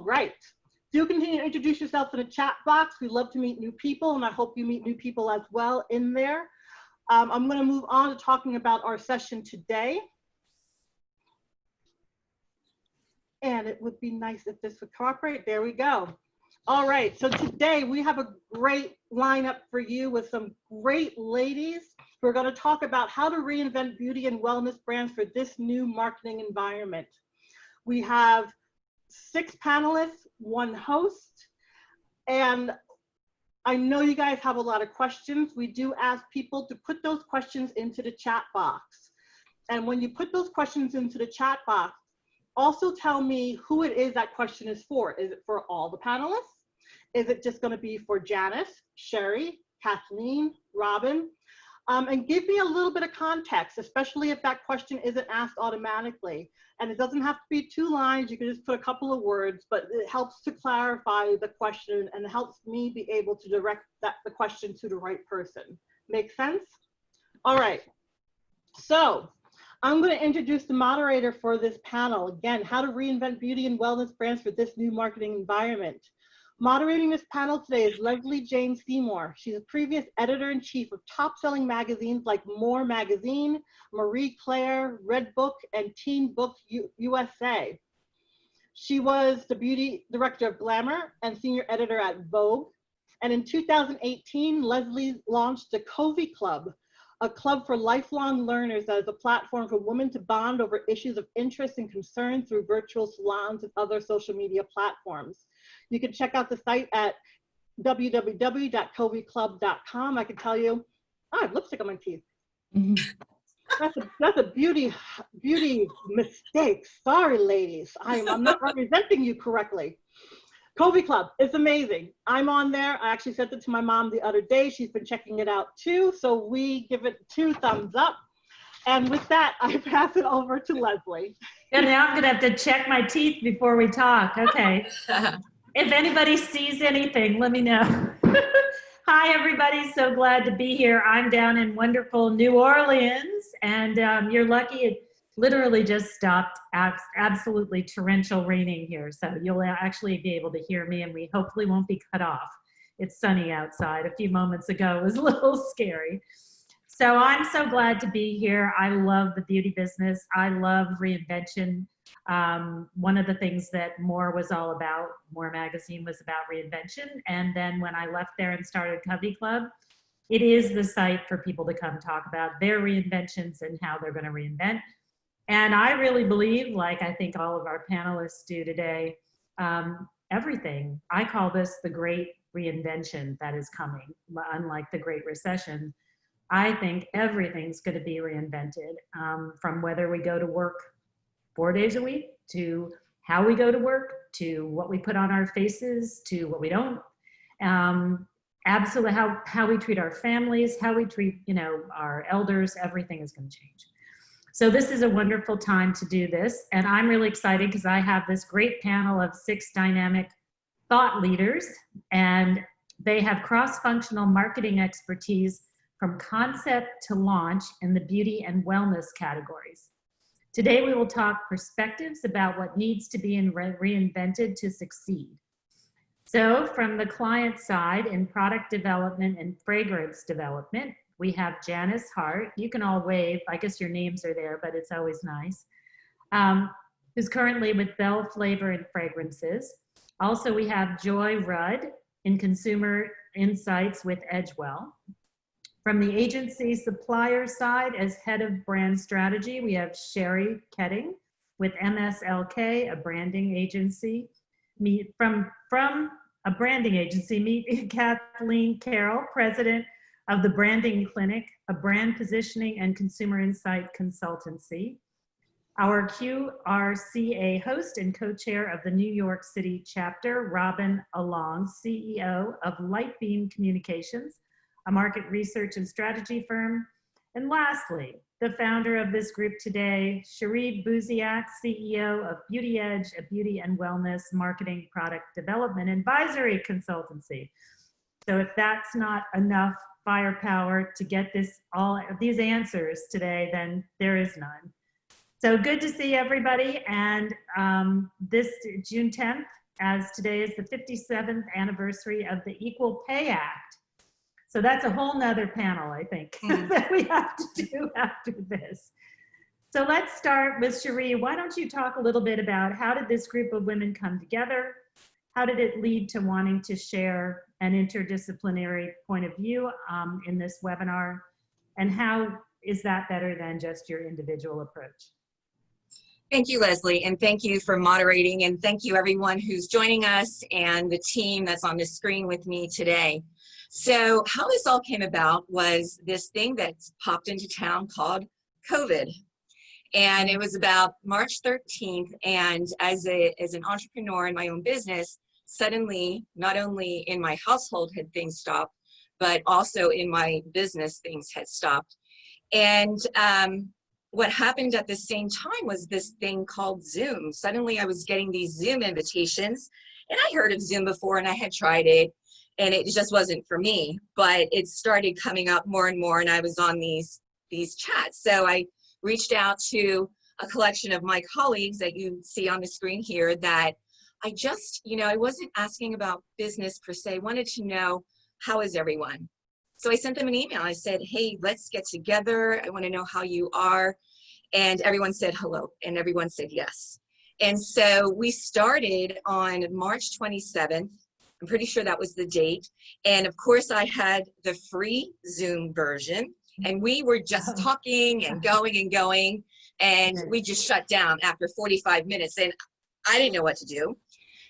right. Do continue to introduce yourself in the chat box. We love to meet new people, and I hope you meet new people as well in there. I'm going to move on to talking about our session today. And it would be nice if this would cooperate. There we go. All right, so today we have a great lineup for you with some great ladies. We're going to talk about how to reinvent beauty and wellness brands for this new marketing environment. We have 6 panelists, 1 host, and I know you guys have a lot of questions. We do ask people to put those questions into the chat box. And when you put those questions into the chat box, also tell me who it is that question is for. Is it for all the panelists? Is it just going to be for Janice, Sherry, Kathleen, Robin? And give me a little bit of context, especially if that question isn't asked automatically. And it doesn't have to be 2 lines. You can just put a couple of words, but it helps to clarify the question and helps me be able to direct the question to the right person. Make sense? All right. So I'm going to introduce the moderator for this panel. Again, how to reinvent beauty and wellness brands for this new marketing environment. Moderating this panel today is Leslie Jane Seymour. She's a previous editor-in-chief of top-selling magazines like More Magazine, Marie Claire, Red Book, and Teen Book USA. She was the beauty director of Glamour and senior editor at Vogue. And in 2018, Leslie launched the Covey Club, a club for lifelong learners that is a platform for women to bond over issues of interest and concern through virtual salons and other social media platforms. You can check out the site at www.coveyclub.com. I can tell you, I have lipstick on my teeth. That's a beauty mistake. Sorry, ladies. I'm not representing you correctly. Covey Club is amazing. I'm on there. I actually sent it to my mom the other day. She's been checking it out too. So we give it 2 thumbs up. And with that, I pass it over to Leslie. And now I'm gonna have to check my teeth before we talk. Okay. If anybody sees anything, let me know. Hi, everybody. So glad to be here. I'm down in wonderful New Orleans, and you're lucky it literally just stopped absolutely torrential raining here. So you'll actually be able to hear me, and we hopefully won't be cut off. It's sunny outside. A few moments ago it was a little scary. So I'm so glad to be here. I love the beauty business. I love reinvention. One of the things that More was all about, More Magazine was about reinvention. And then when I left there and started Covey Club, it is the site for people to come talk about their reinventions and how they're going to reinvent. And I really believe, like I think all of our panelists do today, everything. I call this the great reinvention that is coming. Unlike the Great Recession, I think everything's going to be reinvented, from whether we go to work 4 days a week, to how we go to work, to what we put on our faces, to what we don't. Absolutely, how we treat our families, how we treat, our elders, everything is going to change. So this is a wonderful time to do this. And I'm really excited because I have this great panel of 6 dynamic thought leaders, and they have cross-functional marketing expertise from concept to launch in the beauty and wellness categories. Today, we will talk perspectives about what needs to be reinvented to succeed. So from the client side in product development and fragrance development, we have Janice Hart. You can all wave. I guess your names are there, but it's always nice. Who's currently with Bell Flavor and Fragrances. Also, we have Joy Rudd in Consumer Insights with Edgewell. From the agency supplier side, as head of brand strategy, we have Sherry Ketting with MSLK, a branding agency. From a branding agency, meet Kathleen Carroll, president of the Branding Clinic, a brand positioning and consumer insight consultancy. Our QRCA host and co-chair of the New York City chapter, Robin Along, CEO of Lightbeam Communications, a market research and strategy firm. And lastly, the founder of this group today, Sharif Buziak, CEO of BeautyEdge, a beauty and wellness marketing product development advisory consultancy. So if that's not enough firepower to get these answers today, then there is none. So good to see everybody. And this June 10th, as today is the 57th anniversary of the Equal Pay Act. So that's a whole nother panel, I think, that we have to do after this. So let's start with Cherie. Why don't you talk a little bit about how did this group of women come together? How did it lead to wanting to share an interdisciplinary point of view in this webinar? And how is that better than just your individual approach? Thank you, Leslie, and thank you for moderating, and thank you everyone who's joining us and the team that's on the screen with me today. So how this all came about was this thing that's popped into town called COVID. And it was about March 13th, and as an entrepreneur in my own business, suddenly, not only in my household had things stopped, but also in my business things had stopped. And what happened at the same time was this thing called Zoom. Suddenly I was getting these Zoom invitations, and I heard of Zoom before and I had tried it, and it just wasn't for me, but it started coming up more and more, and I was on these chats. So I reached out to a collection of my colleagues that you see on the screen here that I just, I wasn't asking about business per se, I wanted to know, how is everyone? So I sent them an email. I said, hey, let's get together. I want to know how you are. And everyone said hello, and everyone said yes. And so we started on March 27th. I'm pretty sure that was the date. And of course I had the free Zoom version, and we were just talking and going, and we just shut down after 45 minutes, and I didn't know what to do.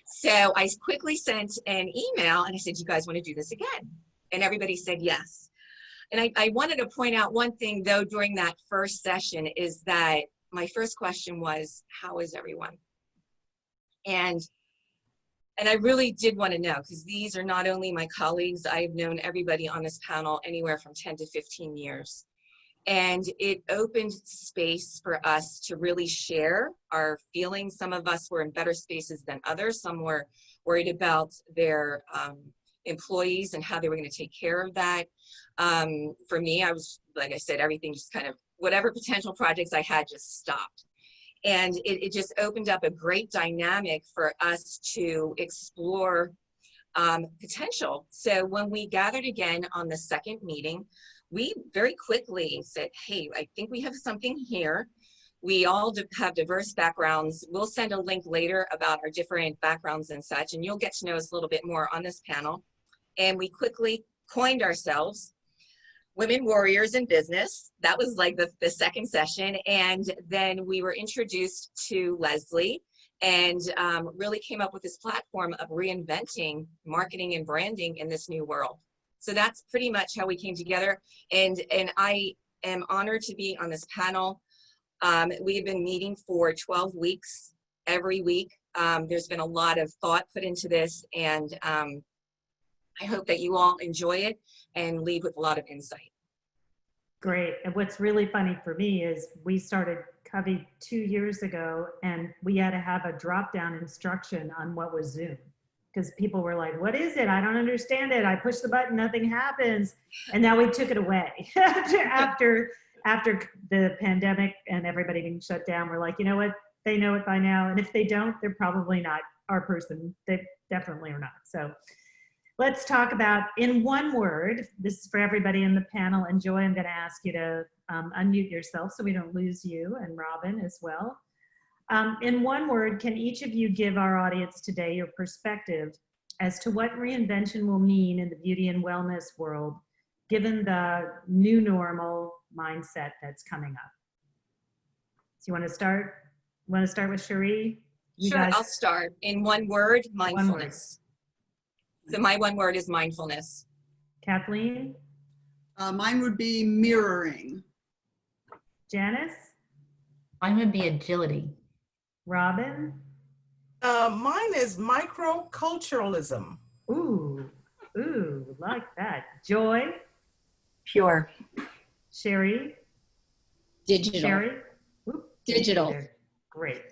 So I quickly sent an email and I said, you guys want to do this again? And everybody said yes. And I wanted to point out one thing though during that first session is that my first question was, how is everyone? And I really did want to know, because these are not only my colleagues, I've known everybody on this panel anywhere from 10 to 15 years. And it opened space for us to really share our feelings. Some of us were in better spaces than others. Some were worried about their employees and how they were going to take care of that. For me, I was, like I said, everything just kind of, whatever potential projects I had just stopped. And it just opened up a great dynamic for us to explore potential. So when we gathered again on the second meeting, we very quickly said, hey, I think we have something here. We all have diverse backgrounds. We'll send a link later about our different backgrounds and such, and you'll get to know us a little bit more on this panel. And we quickly coined ourselves Women Warriors in Business. That was like the second session. And then we were introduced to Leslie and really came up with this platform of reinventing marketing and branding in this new world. So that's pretty much how we came together. And I am honored to be on this panel. We've been meeting for 12 weeks, every week. There's been a lot of thought put into this, and I hope that you all enjoy it and leave with a lot of insight. Great. And what's really funny for me is we started Covey 2 years ago, and we had to have a drop-down instruction on what was Zoom. Because people were like, what is it? I don't understand it. I push the button, nothing happens. And now we took it away. after the pandemic and everybody being shut down, we're like, you know what? They know it by now. And if they don't, they're probably not our person. They definitely are not. So let's talk about, in one word, this is for everybody in the panel, and Joy, I'm going to ask you to unmute yourself so we don't lose you, and Robin as well. In one word, can each of you give our audience today your perspective as to what reinvention will mean in the beauty and wellness world, given the new normal mindset that's coming up? So you want to start? Want to start with Cherie? Sure, I'll start. In one word, mindfulness. So my one word is mindfulness. Kathleen? Mine would be mirroring. Janice? Mine would be agility. Robin? Mine is microculturalism. Ooh, like that. Joy? Pure. Sherry? Digital. Sherry? Digital. Great.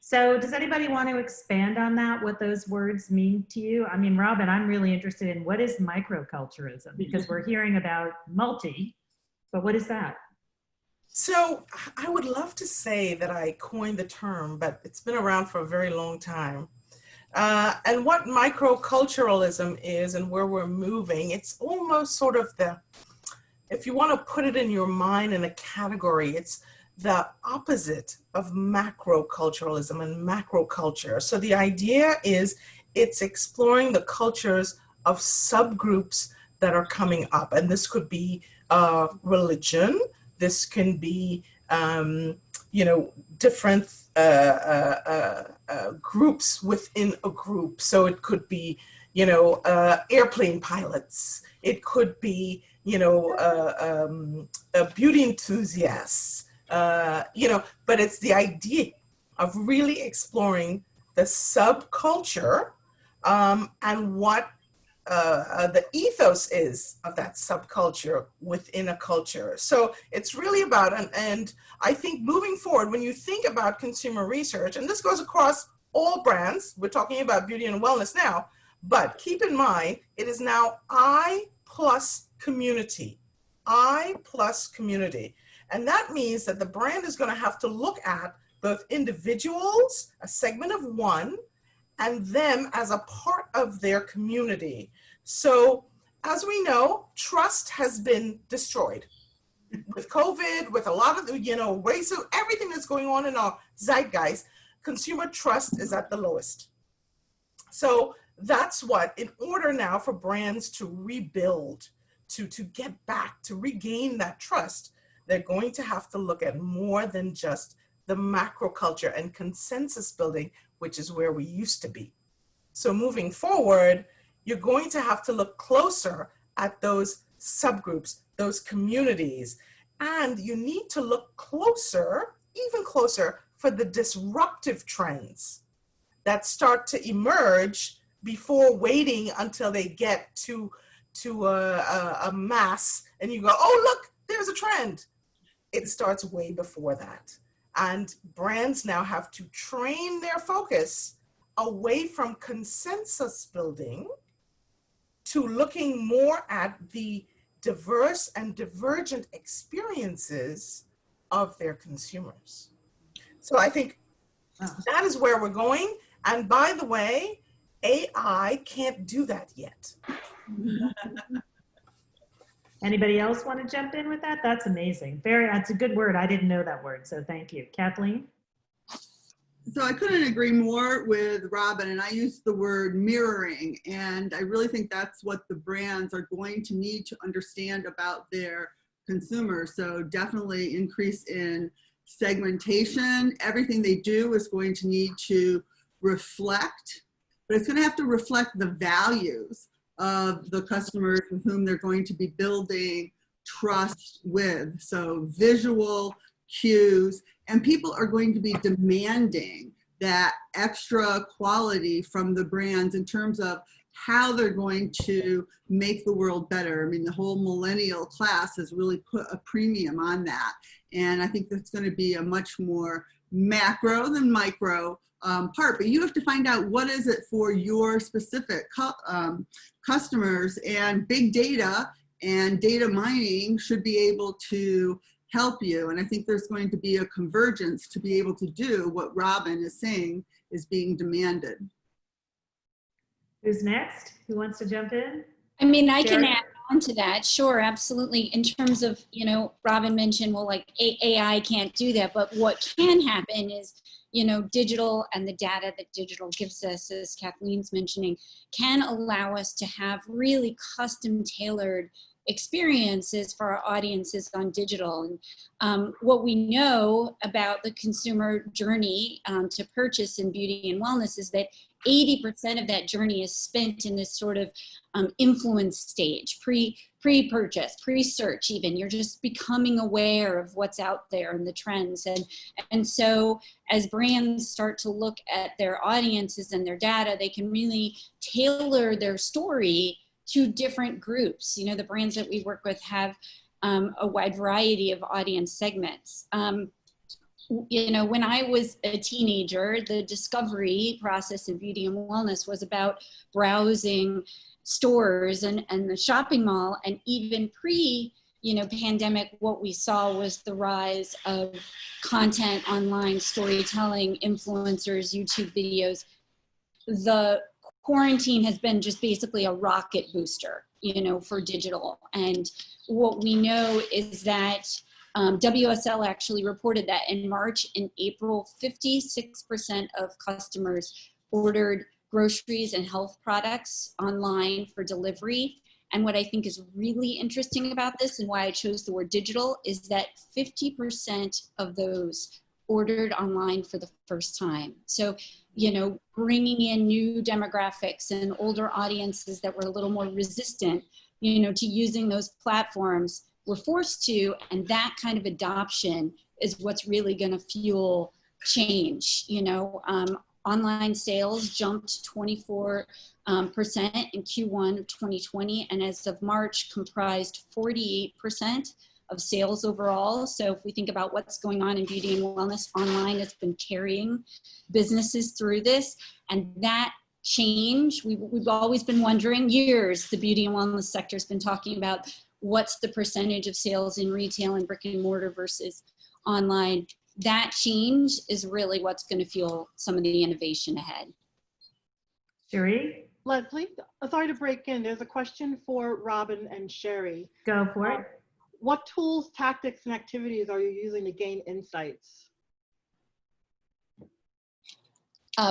So does anybody want to expand on that, what those words mean to you? I mean, Robin, I'm really interested in what is microculturalism, because we're hearing about multi, but what is that? So I would love to say that I coined the term, but it's been around for a very long time. And what microculturalism is and where we're moving, it's almost sort of if you want to put it in your mind in a category, it's the opposite of macroculturalism and macroculture. So the idea is it's exploring the cultures of subgroups that are coming up. And this could be religion, this can be, different groups within a group. So it could be, airplane pilots. It could be, beauty enthusiasts, but it's the idea of really exploring the subculture and what the ethos is of that subculture within a culture. So it's really about, and I think moving forward, when you think about consumer research, and this goes across all brands, we're talking about beauty and wellness now, but keep in mind, it is now I plus community. I plus community. And that means that the brand is going to have to look at both individuals, a segment of one, and them as a part of their community. So as we know, trust has been destroyed with COVID, with a lot of the, racism, everything that's going on in our zeitgeist. Consumer trust is at the lowest. So that's what, in order now for brands to rebuild, to get back, to regain that trust, they're going to have to look at more than just the macro culture and consensus building, which is where we used to be. So moving forward, you're going to have to look closer at those subgroups, those communities, and you need to look closer, even closer, for the disruptive trends that start to emerge before waiting until they get to a mass and you go, oh, look, there's a trend. It starts way before that. And brands now have to train their focus away from consensus building to looking more at the diverse and divergent experiences of their consumers. So I think that is where we're going. And by the way, AI can't do that yet. Anybody else want to jump in with that? That's amazing. That's a good word. I didn't know that word, so thank you. Kathleen? So I couldn't agree more with Robin, and I used the word mirroring, and I really think that's what the brands are going to need to understand about their consumers. So definitely increase in segmentation. Everything they do is going to need to reflect, but it's going to have to reflect the values of the customers with whom they're going to be building trust with. So visual cues, and people are going to be demanding that extra quality from the brands in terms of how they're going to make the world better. I mean, the whole millennial class has really put a premium on that. And I think that's going to be a much more macro than micro part, but you have to find out what is it for your specific customers, and big data and data mining should be able to help you. And I think there's going to be a convergence to be able to do what Robin is saying is being demanded. Who's next? Who wants to jump in? I mean, I can Sherry? add on to that. Sure, absolutely. In terms of, Robin mentioned, well, like AI can't do that, but what can happen is, digital and the data that digital gives us, as Kathleen's mentioning, can allow us to have really custom tailored experiences for our audiences on digital. And what we know about the consumer journey to purchase in beauty and wellness is that 80% of that journey is spent in this sort of influence stage, pre-purchase, pre-search even. You're just becoming aware of what's out there and the trends. And so as brands start to look at their audiences and their data, they can really tailor their story to different groups. The brands that we work with have a wide variety of audience segments. When I was a teenager, the discovery process in beauty and wellness was about browsing stores and the shopping mall. And even pre-pandemic, what we saw was the rise of content online, storytelling, influencers, YouTube videos. the quarantine has been just basically a rocket booster, for digital. And what we know is that WSL actually reported that in March and April, 56% of customers ordered groceries and health products online for delivery. And what I think is really interesting about this and why I chose the word digital is that 50% of those ordered online for the first time. So, bringing in new demographics and older audiences that were a little more resistant, to using those platforms were forced to, and that kind of adoption is what's really going to fuel change. Online sales jumped 24% in Q1 of 2020, and as of March comprised 48% of sales overall. So if we think about what's going on in beauty and wellness, online has been carrying businesses through this. And that change, we've always been wondering, years, the beauty and wellness sector has been talking about what's the percentage of sales in retail and brick and mortar versus online. That change is really what's going to fuel some of the innovation ahead. Cherie, Leslie, sorry to break in. There's a question for Robin and Sherry. go for it. What tools, tactics, and activities are you using to gain insights?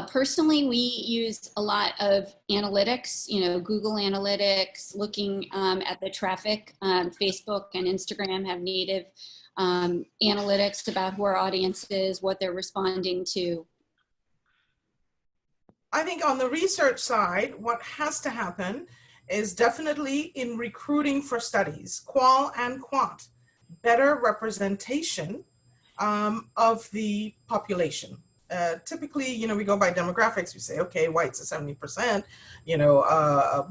Personally, we use a lot of analytics, Google Analytics, looking at the traffic. Facebook and Instagram have native analytics about who our audience is, what they're responding to. I think on the research side, what has to happen is definitely in recruiting for studies, qual and quant, better representation of the population. Typically, we go by demographics. We say, okay, whites are 70%,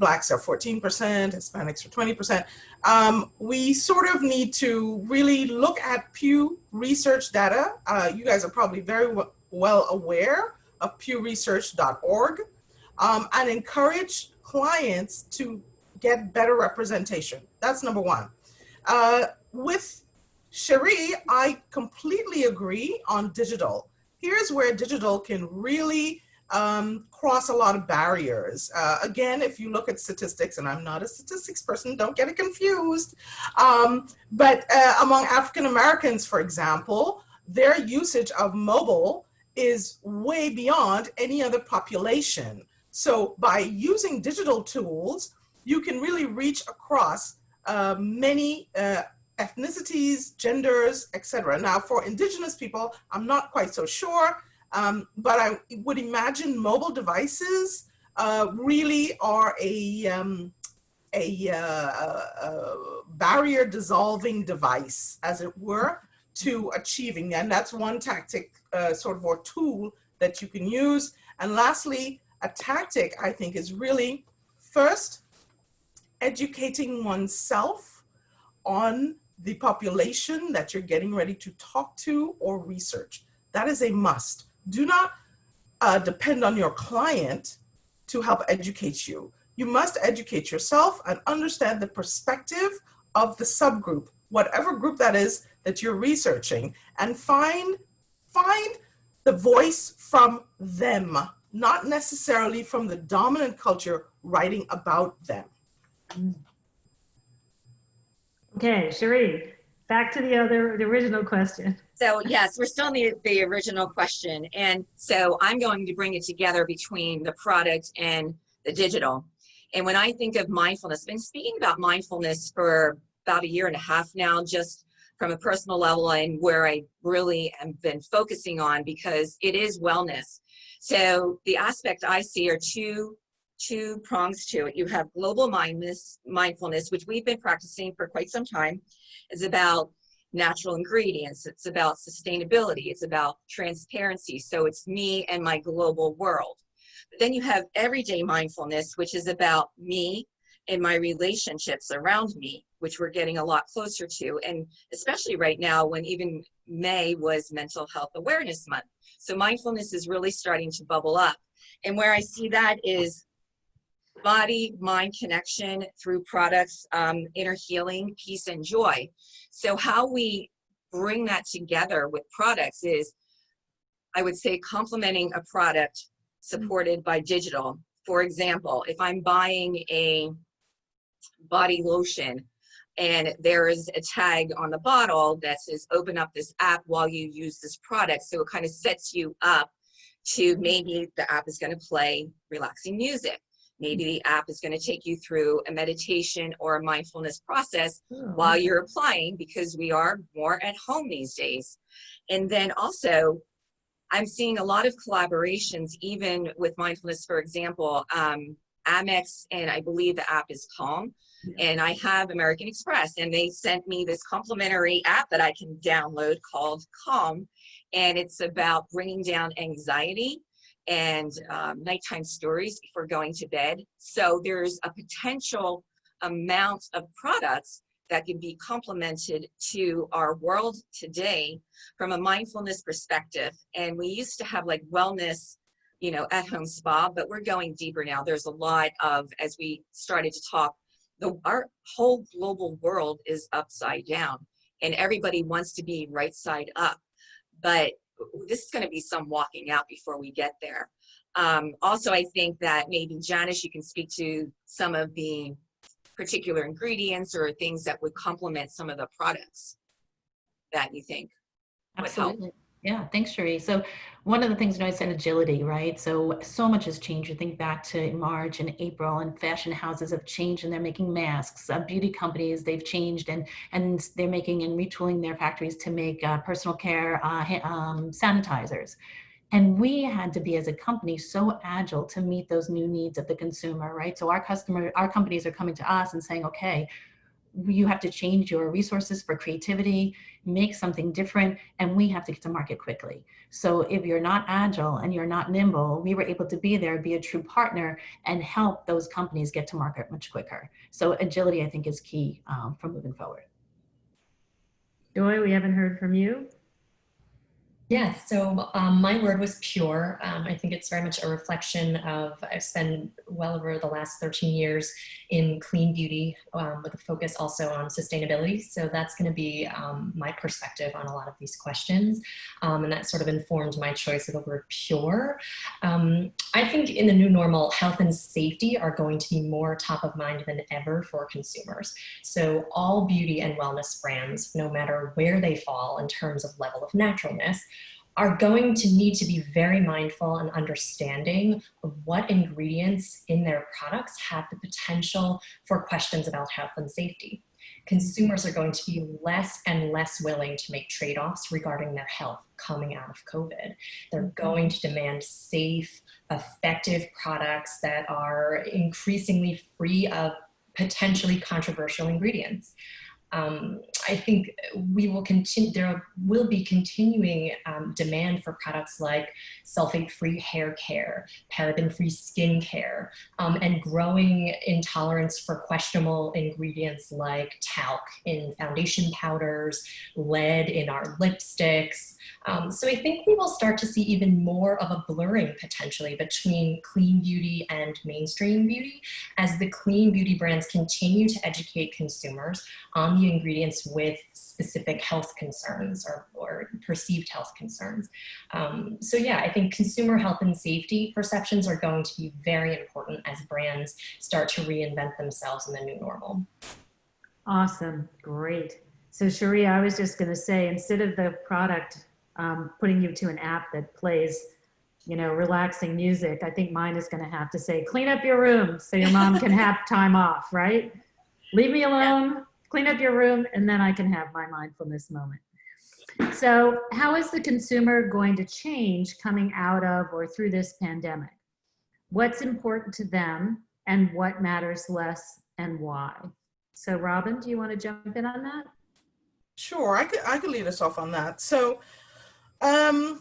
blacks are 14%, Hispanics are 20%. We sort of need to really look at Pew Research data. You guys are probably very well aware of pewresearch.org, and encourage clients to get better representation. That's number one. With Cherie, I completely agree on digital. Here's where digital can really cross a lot of barriers. Again, if you look at statistics, and I'm not a statistics person, don't get it confused, but among African Americans, for example, their usage of mobile is way beyond any other population. So by using digital tools, you can really reach across many ethnicities, genders, etc. Now, for indigenous people, I'm not quite so sure, but I would imagine mobile devices really are a barrier dissolving device, as it were, to achieving. And that's one tactic, sort of, or tool that you can use. And lastly, a tactic, I think, is really first educating oneself on the population that you're getting ready to talk to or research. That is a must. Do not depend on your client to help educate you. You must educate yourself and understand the perspective of the subgroup, whatever group that is that you're researching, and find the voice from them, not necessarily from the dominant culture writing about them. Okay, Cherie, back to the original question. So yes, we're still in the original question. And so I'm going to bring it together between the product and the digital. And when I think of mindfulness, I've been speaking about mindfulness for about 1.5 years now, just from a personal level, and where I really have been focusing on, because it is wellness. So the aspect I see are two prongs to it. You have global mindfulness, which we've been practicing for quite some time. It's about natural ingredients. It's about sustainability. It's about transparency. So it's me and my global world. But then you have everyday mindfulness, which is about me and my relationships around me, which we're getting a lot closer to. And especially right now, when even May was Mental Health Awareness Month. So mindfulness is really starting to bubble up. And where I see that is body-mind connection through products, inner healing, peace, and joy. So how we bring that together with products is, I would say, complementing a product supported by digital. For example, if I'm buying a body lotion and there is a tag on the bottle that says open up this app while you use this product, so it kind of sets you up to, maybe the app is going to play relaxing music. Maybe the app is going to take you through a meditation or a mindfulness process while you're applying, because we are more at home these days. And then also, I'm seeing a lot of collaborations, even with mindfulness. For example, Amex, and I believe the app is Calm, and I have American Express, and they sent me this complimentary app that I can download called Calm, and it's about bringing down anxiety and nighttime stories before going to bed. So there's a potential amount of products that can be complemented to our world today from a mindfulness perspective. And we used to have like wellness, you know, at home spa, but we're going deeper now. There's a lot of, as we started to talk, our whole global world is upside down and everybody wants to be right side up. But this is going to be some walking out before we get there. Also, I think that maybe Janice, you can speak to some of the particular ingredients or things that would complement some of the products that you think would help. Absolutely. Yeah, thanks, Cherie. So one of the things, you know, I said agility, right? So much has changed. You think back to March and April, and fashion houses have changed and they're making masks. Beauty companies, they've changed and they're making and retooling their factories to make personal care sanitizers. And we had to be, as a company, so agile to meet those new needs of the consumer, right? So our companies are coming to us and saying, okay, you have to change your resources for creativity, make something different, and we have to get to market quickly. So if you're not agile and you're not nimble, we were able to be there, be a true partner, and help those companies get to market much quicker. So agility, I think, is key for moving forward. Joy, we haven't heard from you. Yes, so my word was pure. I think it's very much a reflection of, I've spent well over the last 13 years in clean beauty with a focus also on sustainability. So that's going to be my perspective on a lot of these questions. And that sort of informed my choice of the word pure. I think in the new normal, health and safety are going to be more top of mind than ever for consumers. So all beauty and wellness brands, no matter where they fall in terms of level of naturalness, are going to need to be very mindful and understanding of what ingredients in their products have the potential for questions about health and safety. Consumers are going to be less and less willing to make trade-offs regarding their health coming out of COVID. They're going to demand safe, effective products that are increasingly free of potentially controversial ingredients. I think we will continue, there will be continuing demand for products like sulfate-free hair care, paraben-free skin care, and growing intolerance for questionable ingredients like talc in foundation powders, lead in our lipsticks. So I think we will start to see even more of a blurring potentially between clean beauty and mainstream beauty as the clean beauty brands continue to educate consumers on the ingredients with specific health concerns or perceived health concerns. So yeah, I think consumer health and safety perceptions are going to be very important as brands start to reinvent themselves in the new normal. Awesome, great. So Cherie, I was just gonna say, instead of the product putting you to an app that plays, you know, relaxing music, I think mine is gonna have to say, clean up your room so your mom can have time off, right? Leave me alone, clean up your room, and then I can have my mindfulness moment. So how is the consumer going to change coming out of or through this pandemic? What's important to them and what matters less and why? So Robin, do you want to jump in on that? Sure, I could lead us off on that. So, and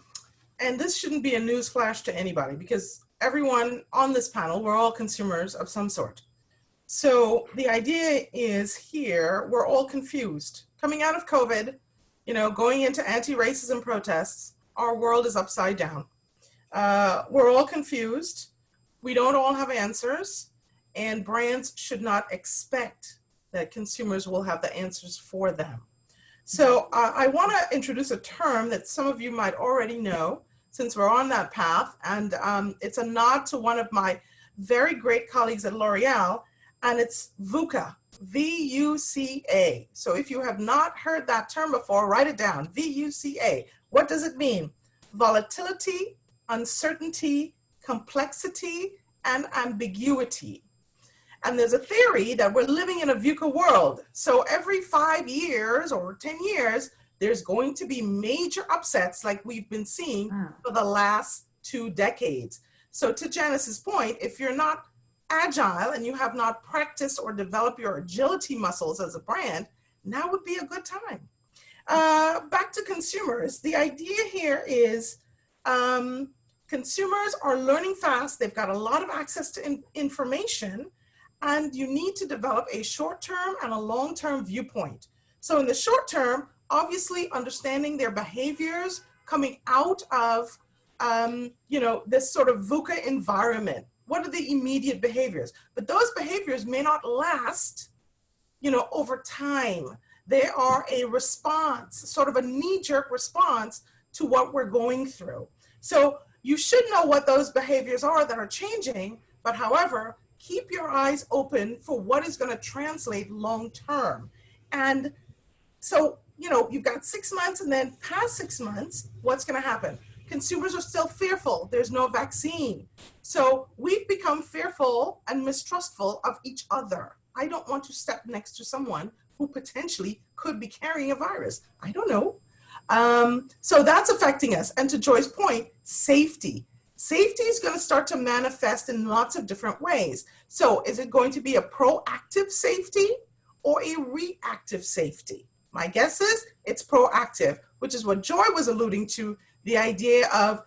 this shouldn't be a news flash to anybody because everyone on this panel, we're all consumers of some sort. So the idea is here, we're all confused. Coming out of COVID, you know, going into anti-racism protests, our world is upside down. We're all confused. We don't all have answers, and brands should not expect that consumers will have the answers for them. So I want to introduce a term that some of you might already know. since we're on that path. And it's a nod to one of my very great colleagues at L'Oreal, and it's VUCA, V-U-C-A. So if you have not heard that term before, write it down, V-U-C-A. What does it mean? Volatility, uncertainty, complexity, and ambiguity. And there's a theory that we're living in a VUCA world. So every 5 years or 10 years, there's going to be major upsets like we've been seeing for the last 2 decades. So to Janice's point, if you're not agile and you have not practiced or developed your agility muscles as a brand, now would be a good time. Back to consumers. The idea here is consumers are learning fast. They've got a lot of access to information, and you need to develop a short-term and a long-term viewpoint. So in the short term, obviously understanding their behaviors coming out of this sort of VUCA environment. What are the immediate behaviors? But those behaviors may not last, over time. They are a response, sort of a knee-jerk response to what we're going through. So you should know what those behaviors are that are changing, but however, keep your eyes open for what is going to translate long-term. And so, you've got 6 months, and then past 6 months, what's going to happen? Consumers are still fearful. There's no vaccine. So we've become fearful and mistrustful of each other. I don't want to step next to someone who potentially could be carrying a virus. I don't know. So that's affecting us. And to Joy's point, safety. Safety is going to start to manifest in lots of different ways. So is it going to be a proactive safety or a reactive safety? My guess is it's proactive, which is what Joy was alluding to, the idea of,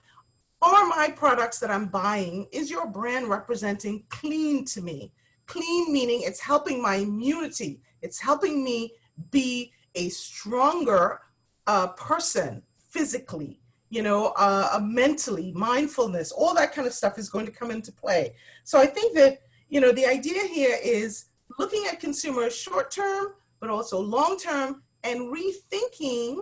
are my products that I'm buying, is your brand representing clean to me? Clean meaning it's helping my immunity. It's helping me be a stronger person physically, mentally, mindfulness, all that kind of stuff is going to come into play. So I think that, the idea here is looking at consumers short-term, but also long-term, and rethinking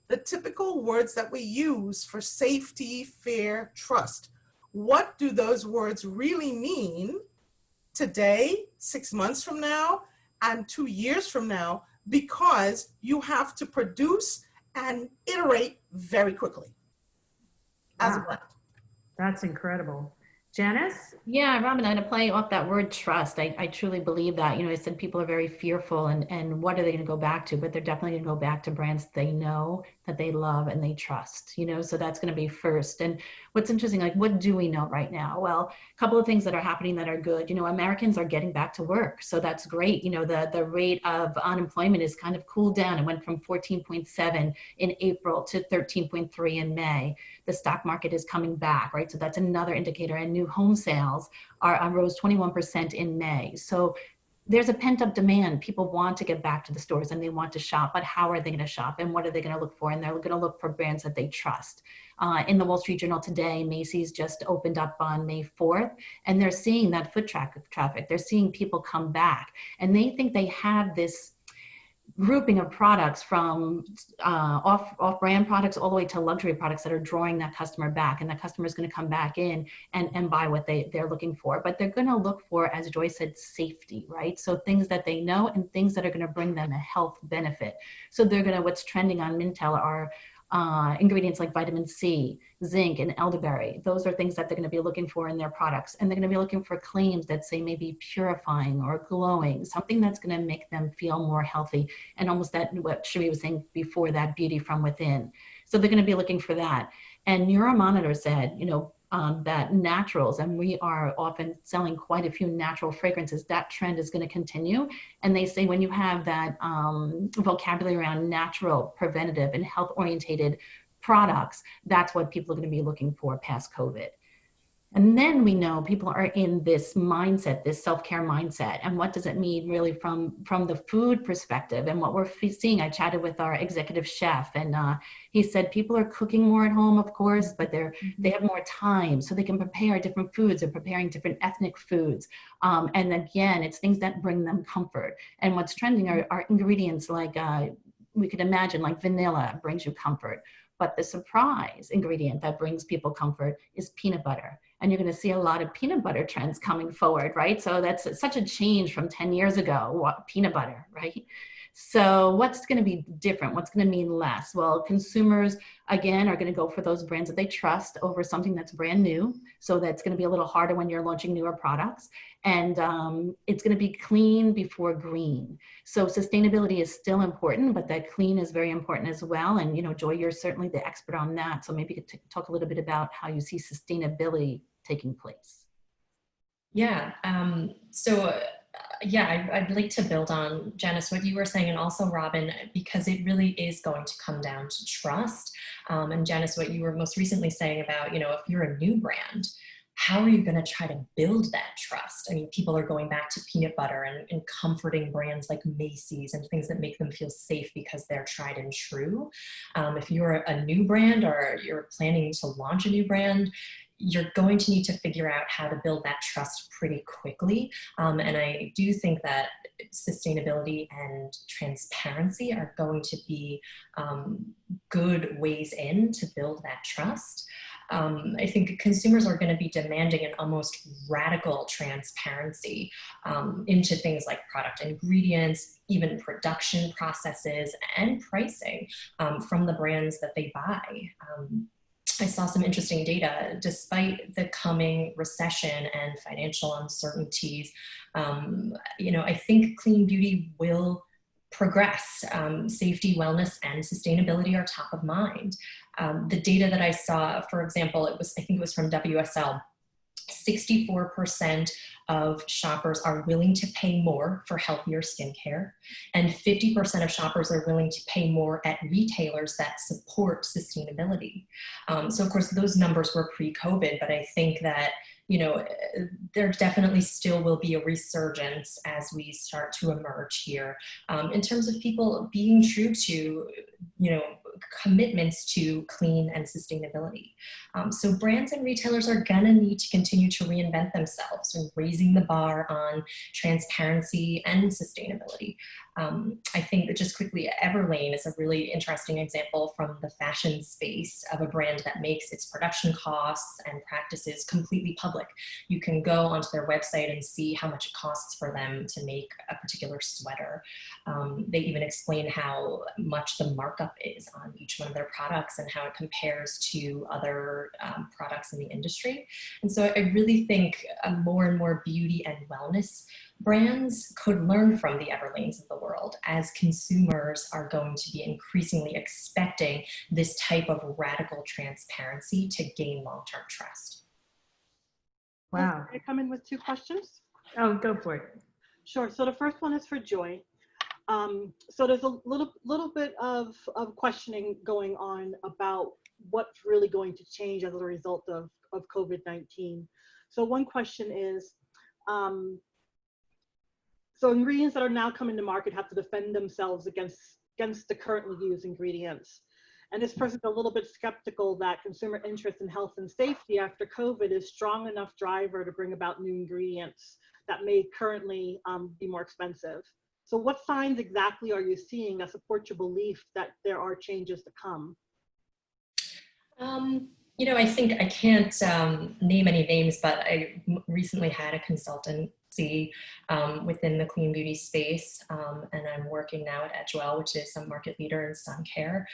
the typical words that we use for safety, fear, trust. What do those words really mean today, 6 months from now, and 2 years from now? Because you have to produce and iterate very quickly as a brand. That's incredible. Janice? Yeah, Robin, I'm going to play off that word trust. I truly believe that. I said people are very fearful and what are they going to go back to? But they're definitely going to go back to brands they know, that they love, and they trust, so that's going to be first. And what's interesting, like, what do we know right now? Well, a couple of things that are happening that are good. Americans are getting back to work. So that's great. The rate of unemployment is kind of cooled down. It went from 14.7 in April to 13.3 in May. The stock market is coming back, right? So that's another indicator. And new home sales rose 21% in May. So there's a pent-up demand. People want to get back to the stores and they want to shop, but how are they going to shop and what are they going to look for? And they're going to look for brands that they trust. In the Wall Street Journal today, Macy's just opened up on May 4th, and they're seeing that foot traffic. They're seeing people come back, and they think they have this grouping of products from off-brand products all the way to luxury products that are drawing that customer back, and that customer is going to come back in and buy what they're looking for. But they're going to look for, as Joy said, safety, right? So things that they know and things that are going to bring them a health benefit. So they're going to, what's trending on Mintel are ingredients like vitamin C, zinc, and elderberry. Those are things that they're going to be looking for in their products. And they're going to be looking for claims that say maybe purifying or glowing, something that's going to make them feel more healthy, and almost that, what Sheree was saying before, that beauty from within. So they're going to be looking for that. And Euromonitor said, that naturals, and we are often selling quite a few natural fragrances, that trend is going to continue. And they say when you have that vocabulary around natural, preventative, and health-orientated products, that's what people are going to be looking for past COVID. And then we know people are in this mindset, this self-care mindset. And what does it mean really from the food perspective? And what we're seeing, I chatted with our executive chef, and he said people are cooking more at home, of course, but they have more time, so they can prepare different foods. They're preparing different ethnic foods. And again, it's things that bring them comfort. And what's trending are ingredients like, we could imagine, like vanilla brings you comfort. But the surprise ingredient that brings people comfort is peanut butter. And you're going to see a lot of peanut butter trends coming forward, right? So that's such a change from 10 years ago, peanut butter, right? So what's going to be different? What's going to mean less? Well, consumers, again, are going to go for those brands that they trust over something that's brand new. So that's going to be a little harder when you're launching newer products. And it's going to be clean before green. So sustainability is still important, but that clean is very important as well. And, you know, Joy, you're certainly the expert on that. So maybe you could talk a little bit about how you see sustainability taking place. Yeah. Yeah, I'd like to build on, Janice, what you were saying, and also Robin, because it really is going to come down to trust. And Janice, what you were most recently saying about, you know, if you're a new brand, how are you going to try to build that trust? I mean, people are going back to peanut butter and comforting brands like Macy's and things that make them feel safe because they're tried and true. If you're a new brand or you're planning to launch a new brand, you're going to need to figure out how to build that trust pretty quickly. And I do think that sustainability and transparency are going to be good ways in to build that trust. I think consumers are going to be demanding an almost radical transparency into things like product ingredients, even production processes and pricing from the brands that they buy. I saw some interesting data. Despite the coming recession and financial uncertainties, you know, I think clean beauty will progress. Safety, wellness, and sustainability are top of mind. The data that I saw, for example, I think it was from WSL, 64% of shoppers are willing to pay more for healthier skincare, and 50% of shoppers are willing to pay more at retailers that support sustainability. So of course, those numbers were pre-COVID, but I think that, you know, there definitely still will be a resurgence as we start to emerge here in terms of people being true to, you know, commitments to clean and sustainability. So brands and retailers are gonna need to continue to reinvent themselves and raising the bar on transparency and sustainability. I think that just quickly, Everlane is a really interesting example from the fashion space of a brand that makes its production costs and practices completely public. You can go onto their website and see how much it costs for them to make a particular sweater. They even explain how much the markup is on each one of their products and how it compares to other products in the industry. And so I really think more and more beauty and wellness brands could learn from the Everlanes of the world, as consumers are going to be increasingly expecting this type of radical transparency to gain long-term trust. Wow. Can I come in with two questions? Oh, go for it. Sure. So the first one is for Joy. So there's a little bit of questioning going on about what's really going to change as a result of COVID-19. So one question is, so ingredients that are now coming to market have to defend themselves against the currently used ingredients. And this person's a little bit skeptical that consumer interest in health and safety after COVID is strong enough driver to bring about new ingredients that may currently be more expensive. So what signs exactly are you seeing that support your belief that there are changes to come? You know, I think I can't name any names, but I recently had a consultancy within the clean beauty space, and I'm working now at Edgewell, which is a market leader in sun care.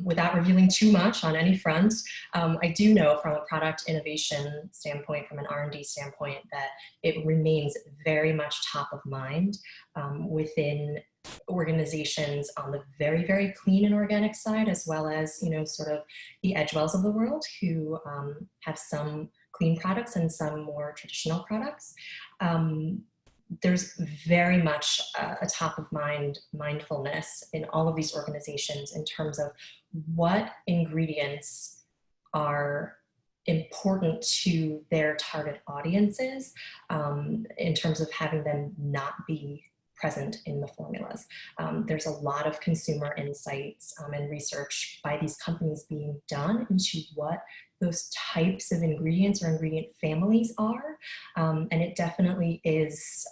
Without revealing too much on any front, I do know from a product innovation standpoint, from an R&D standpoint, that it remains very much top of mind within organizations on the very, very clean and organic side, as well as, you know, sort of the Edgewells of the world who have some clean products and some more traditional products. There's very much a top of mind mindfulness in all of these organizations in terms of what ingredients are important to their target audiences, in terms of having them not be present in the formulas. There's a lot of consumer insights and research by these companies being done into what those types of ingredients or ingredient families are. And it definitely is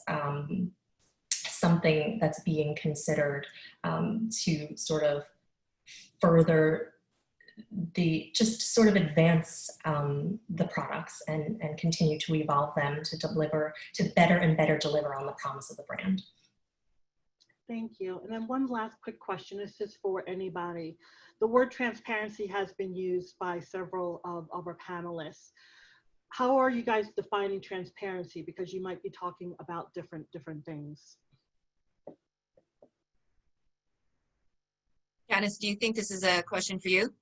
something that's being considered to sort of further just sort of advance the products and continue to evolve them to deliver, to better and better deliver on the promise of the brand. Thank you. And then one last quick question. This is for anybody. The word transparency has been used by several of our panelists. How are you guys defining transparency? Because you might be talking about different things. Janice, do you think this is a question for you?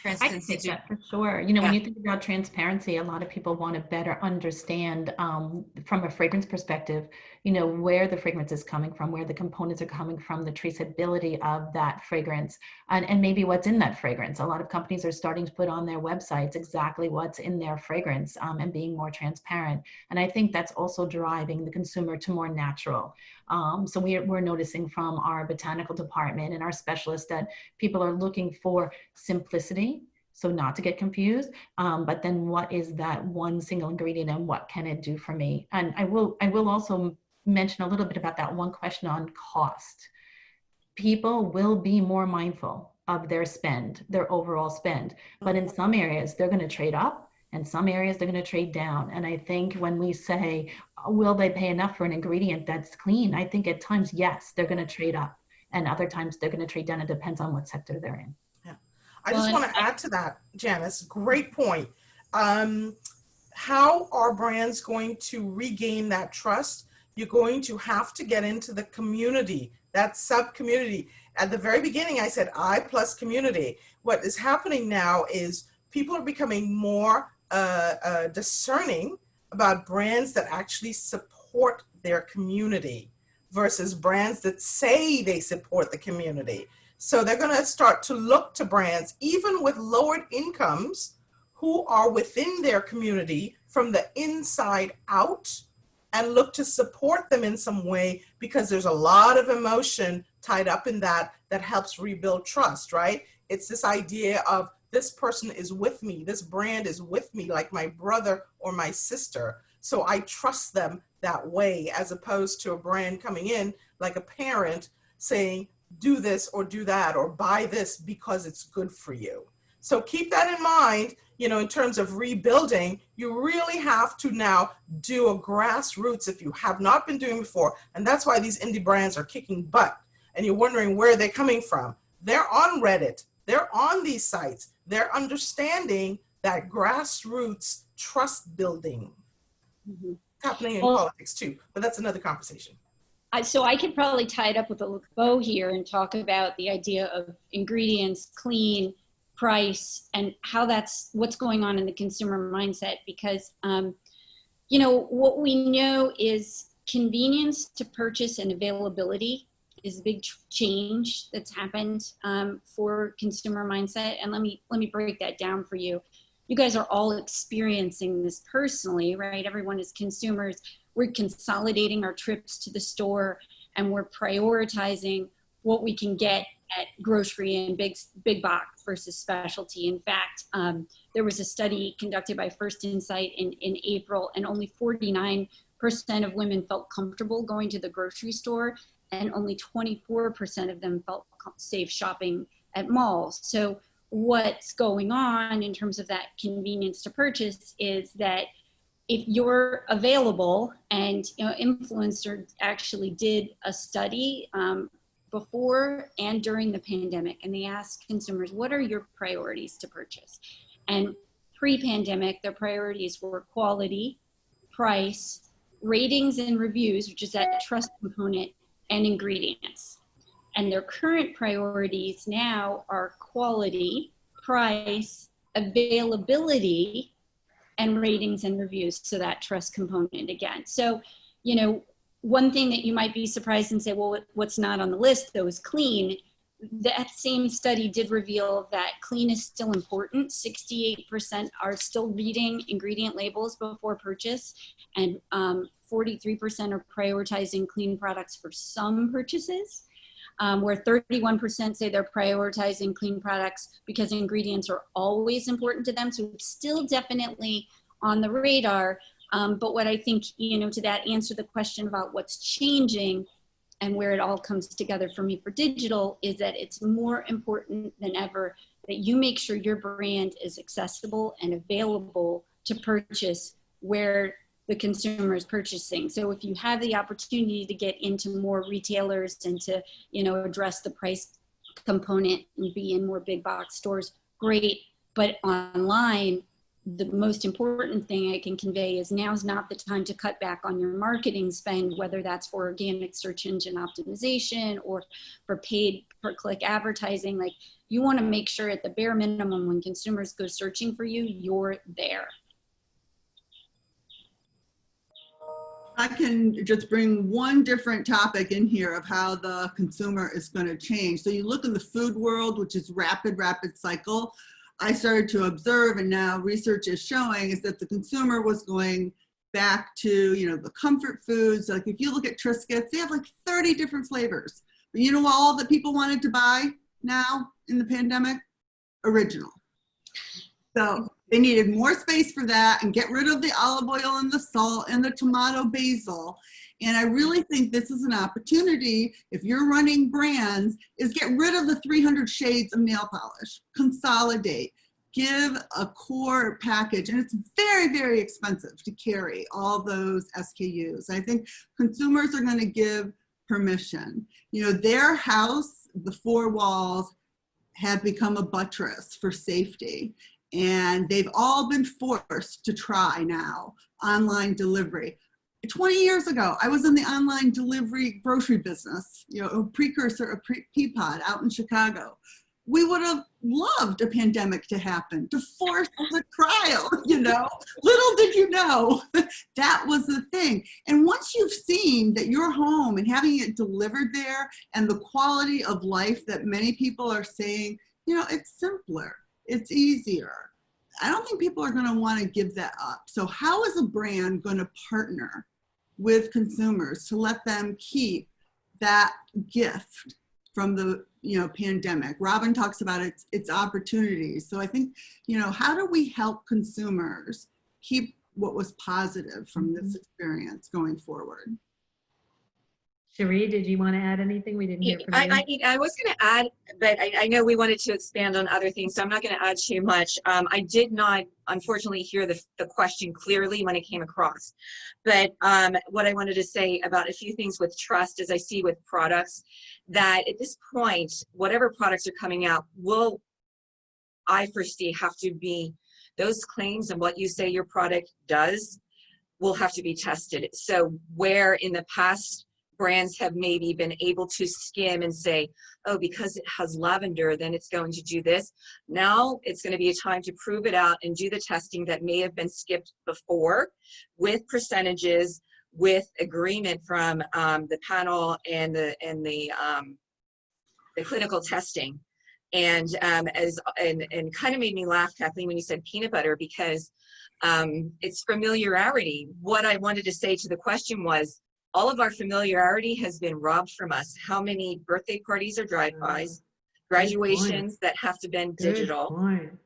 I can take that for sure. You know, when you think about transparency, a lot of people want to better understand from a fragrance perspective, you know, where the fragrance is coming from, where the components are coming from, the traceability of that fragrance, and maybe what's in that fragrance. A lot of companies are starting to put on their websites exactly what's in their fragrance and being more transparent. And I think that's also driving the consumer to more natural. So we're noticing from our botanical department and our specialists that people are looking for simplicity, so not to get confused, but then what is that one single ingredient and what can it do for me? And I will also mention a little bit about that one question on cost. People will be more mindful of their spend, their overall spend, but in some areas they're going to trade up. In some areas, they're going to trade down. And I think when we say, will they pay enough for an ingredient that's clean? I think at times, yes, they're going to trade up. And other times they're going to trade down. It depends on what sector they're in. Yeah. I just want to add to that, Janice, great point. How are brands going to regain that trust? You're going to have to get into the community, that sub-community. At the very beginning, I said I plus community. What is happening now is people are becoming more discerning about brands that actually support their community versus brands that say they support the community. So they're going to start to look to brands, even with lowered incomes, who are within their community from the inside out, and look to support them in some way, because there's a lot of emotion tied up in that helps rebuild trust, right? It's this idea of this person is with me, this brand is with me, like my brother or my sister. So I trust them that way, as opposed to a brand coming in like a parent saying, do this or do that, or buy this because it's good for you. So keep that in mind, you know, in terms of rebuilding. You really have to now do a grassroots if you have not been doing before. And that's why these indie brands are kicking butt. And you're wondering where they're coming from. They're on Reddit. They're on these sites. They're understanding that grassroots trust building. Mm-hmm. Happening in politics too, but that's another conversation. So I could probably tie it up with a bow here and talk about the idea of ingredients, clean, price, and how that's what's going on in the consumer mindset. Because, you know, what we know is convenience to purchase and availability is a big change that's happened for consumer mindset. And let me break that down for you. You guys are all experiencing this personally, right? Everyone is consumers. We're consolidating our trips to the store, and we're prioritizing what we can get at grocery and big box versus specialty. In fact, there was a study conducted by First Insight in April, and only 49% of women felt comfortable going to the grocery store, and only 24% of them felt safe shopping at malls. So what's going on in terms of that convenience to purchase is that if you're available, and you know, Influencer actually did a study before and during the pandemic, and they asked consumers, what are your priorities to purchase? And pre-pandemic, their priorities were quality, price, ratings and reviews, which is that trust component, and ingredients. And their current priorities now are quality, price, availability, and ratings and reviews, so that trust component again. So, you know, one thing that you might be surprised and say, well, what's not on the list though is clean. That same study did reveal that clean is still important. 68% are still reading ingredient labels before purchase, and 43% are prioritizing clean products for some purchases, where 31% say they're prioritizing clean products because ingredients are always important to them. So it's still definitely on the radar. But what I think, you know, to that answer the question about what's changing and where it all comes together for me for digital is that it's more important than ever that you make sure your brand is accessible and available to purchase where the consumer is purchasing. So if you have the opportunity to get into more retailers and to, you know, address the price component and be in more big box stores, great. But online, the most important thing I can convey is now's not the time to cut back on your marketing spend, whether that's for organic search engine optimization or for paid per click advertising. Like, you want to make sure at the bare minimum when consumers go searching for you, you're there. I can just bring one different topic in here of how the consumer is going to change. So you look in the food world, which is rapid cycle. I started to observe, and now research is showing, is that the consumer was going back to, you know, the comfort foods. Like if you look at Triscuits, they have like 30 different flavors. But you know what all that people wanted to buy now in the pandemic? Original. So they needed more space for that and get rid of the olive oil and the salt and the tomato basil. And I really think this is an opportunity, if you're running brands, is get rid of the 300 shades of nail polish, consolidate, give a core package. And it's very, very expensive to carry all those SKUs. I think consumers are going to give permission. You know, their house, the four walls, have become a buttress for safety. And they've all been forced to try now online delivery. 20 years ago, I was in the online delivery grocery business, you know, a precursor of Peapod out in Chicago. We would have loved a pandemic to happen, to force the trial, you know. Little did you know, that was the thing. And once you've seen that your home and having it delivered there and the quality of life that many people are saying, you know, it's simpler. It's easier. I don't think people are going to want to give that up. So how is a brand going to partner with consumers to let them keep that gift from the, you know, pandemic? Robin talks about its opportunities. So I think, you know, how do we help consumers keep what was positive from this experience going forward? Cherie, did you want to add anything? We didn't hear from you. I was going to add, but I know we wanted to expand on other things, so I'm not going to add too much. I did not, unfortunately, hear the question clearly when it came across. But what I wanted to say about a few things with trust, as I see with products, that at this point, whatever products are coming out will, I foresee, have to be, those claims and what you say your product does will have to be tested. So where in the past, brands have maybe been able to skim and say, oh, because it has lavender, then it's going to do this. Now it's going to be a time to prove it out and do the testing that may have been skipped before with percentages, with agreement from the panel and the clinical testing. And kind of made me laugh, Kathleen, when you said peanut butter, because it's familiarity. What I wanted to say to the question was, all of our familiarity has been robbed from us. How many birthday parties are drive-bys, graduations that have to be digital,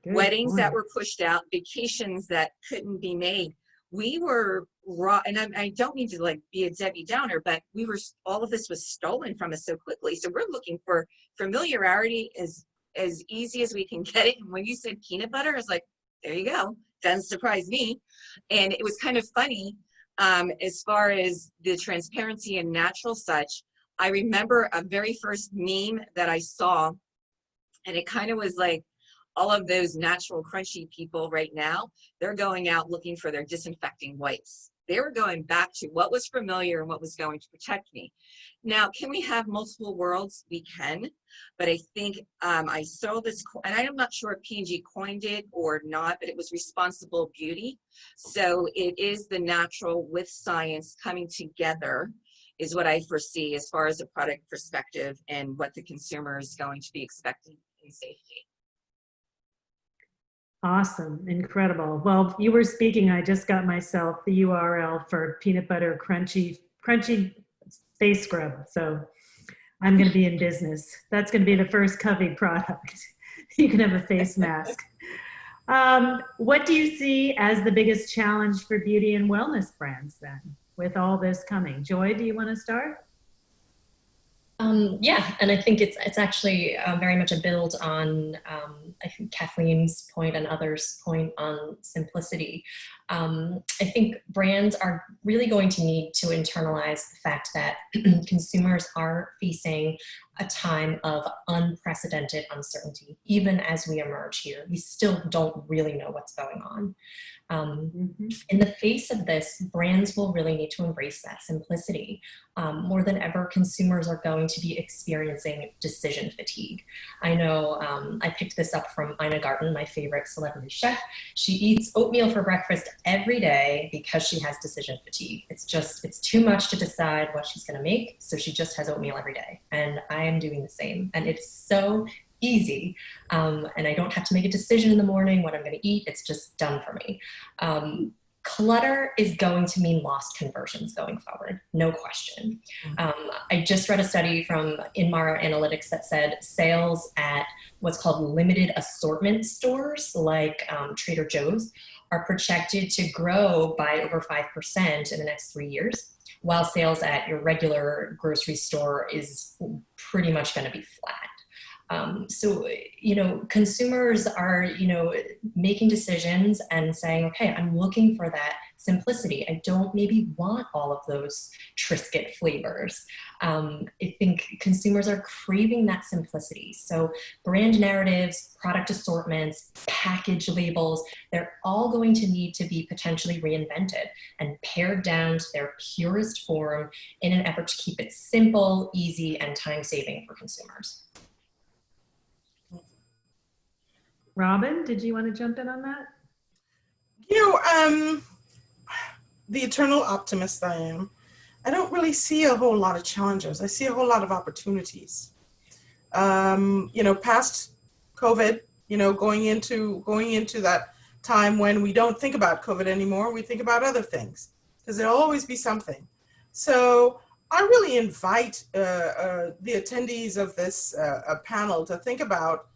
weddings that were pushed out, vacations that couldn't be made. We were raw, and I don't mean to like be a Debbie Downer, but we were, all of this was stolen from us so quickly. So we're looking for familiarity as easy as we can get it. And when you said peanut butter, I was like, there you go. Doesn't surprise me. And it was kind of funny. As far as the transparency and natural such, I remember a very first meme that I saw, and it kind of was like all of those natural crunchy people right now, they're going out looking for their disinfecting wipes. They were going back to what was familiar and what was going to protect me. Now, can we have multiple worlds? We can, but I think I saw this, and I'm not sure if P&G coined it or not, but it was responsible beauty. So it is the natural with science coming together is what I foresee as far as a product perspective and what the consumer is going to be expecting in safety. Awesome, incredible. Well, you were speaking, I just got myself the URL for peanut butter crunchy face scrub. So I'm going to be in business. That's going to be the first Covey product. You can have a face mask. What do you see as the biggest challenge for beauty and wellness brands then, with all this coming? Joy, do you want to start? Yeah, and I think it's actually very much a build on I think Kathleen's point and others' point on simplicity. I think brands are really going to need to internalize the fact that consumers are facing a time of unprecedented uncertainty. Even as we emerge here, we still don't really know what's going on. In the face of this, brands will really need to embrace that simplicity. More than ever, consumers are going to be experiencing decision fatigue. I know I picked this up from Ina Garten, my favorite celebrity chef. She eats oatmeal for breakfast every day because she has decision fatigue. It's too much to decide what she's going to make, so she just has oatmeal every day. And I am doing the same. And it's so easy. And I don't have to make a decision in the morning what I'm going to eat. It's just done for me. Clutter is going to mean lost conversions going forward, no question. I just read a study from Inmara Analytics that said sales at what's called limited assortment stores like Trader Joe's are projected to grow by over 5% in the next 3 years, while sales at your regular grocery store is pretty much going to be flat. So, consumers are, making decisions and saying, okay, I'm looking for that simplicity. I don't maybe want all of those Triscuit flavors. I think consumers are craving that simplicity. So brand narratives, product assortments, package labels, they're all going to need to be potentially reinvented and pared down to their purest form in an effort to keep it simple, easy, and time-saving for consumers. Robin, did you want to jump in on that? The eternal optimist I am, I don't really see a whole lot of challenges. I see a whole lot of opportunities. Past COVID, going into that time when we don't think about COVID anymore, we think about other things, because there'll always be something. So I really invite the attendees of this panel to think about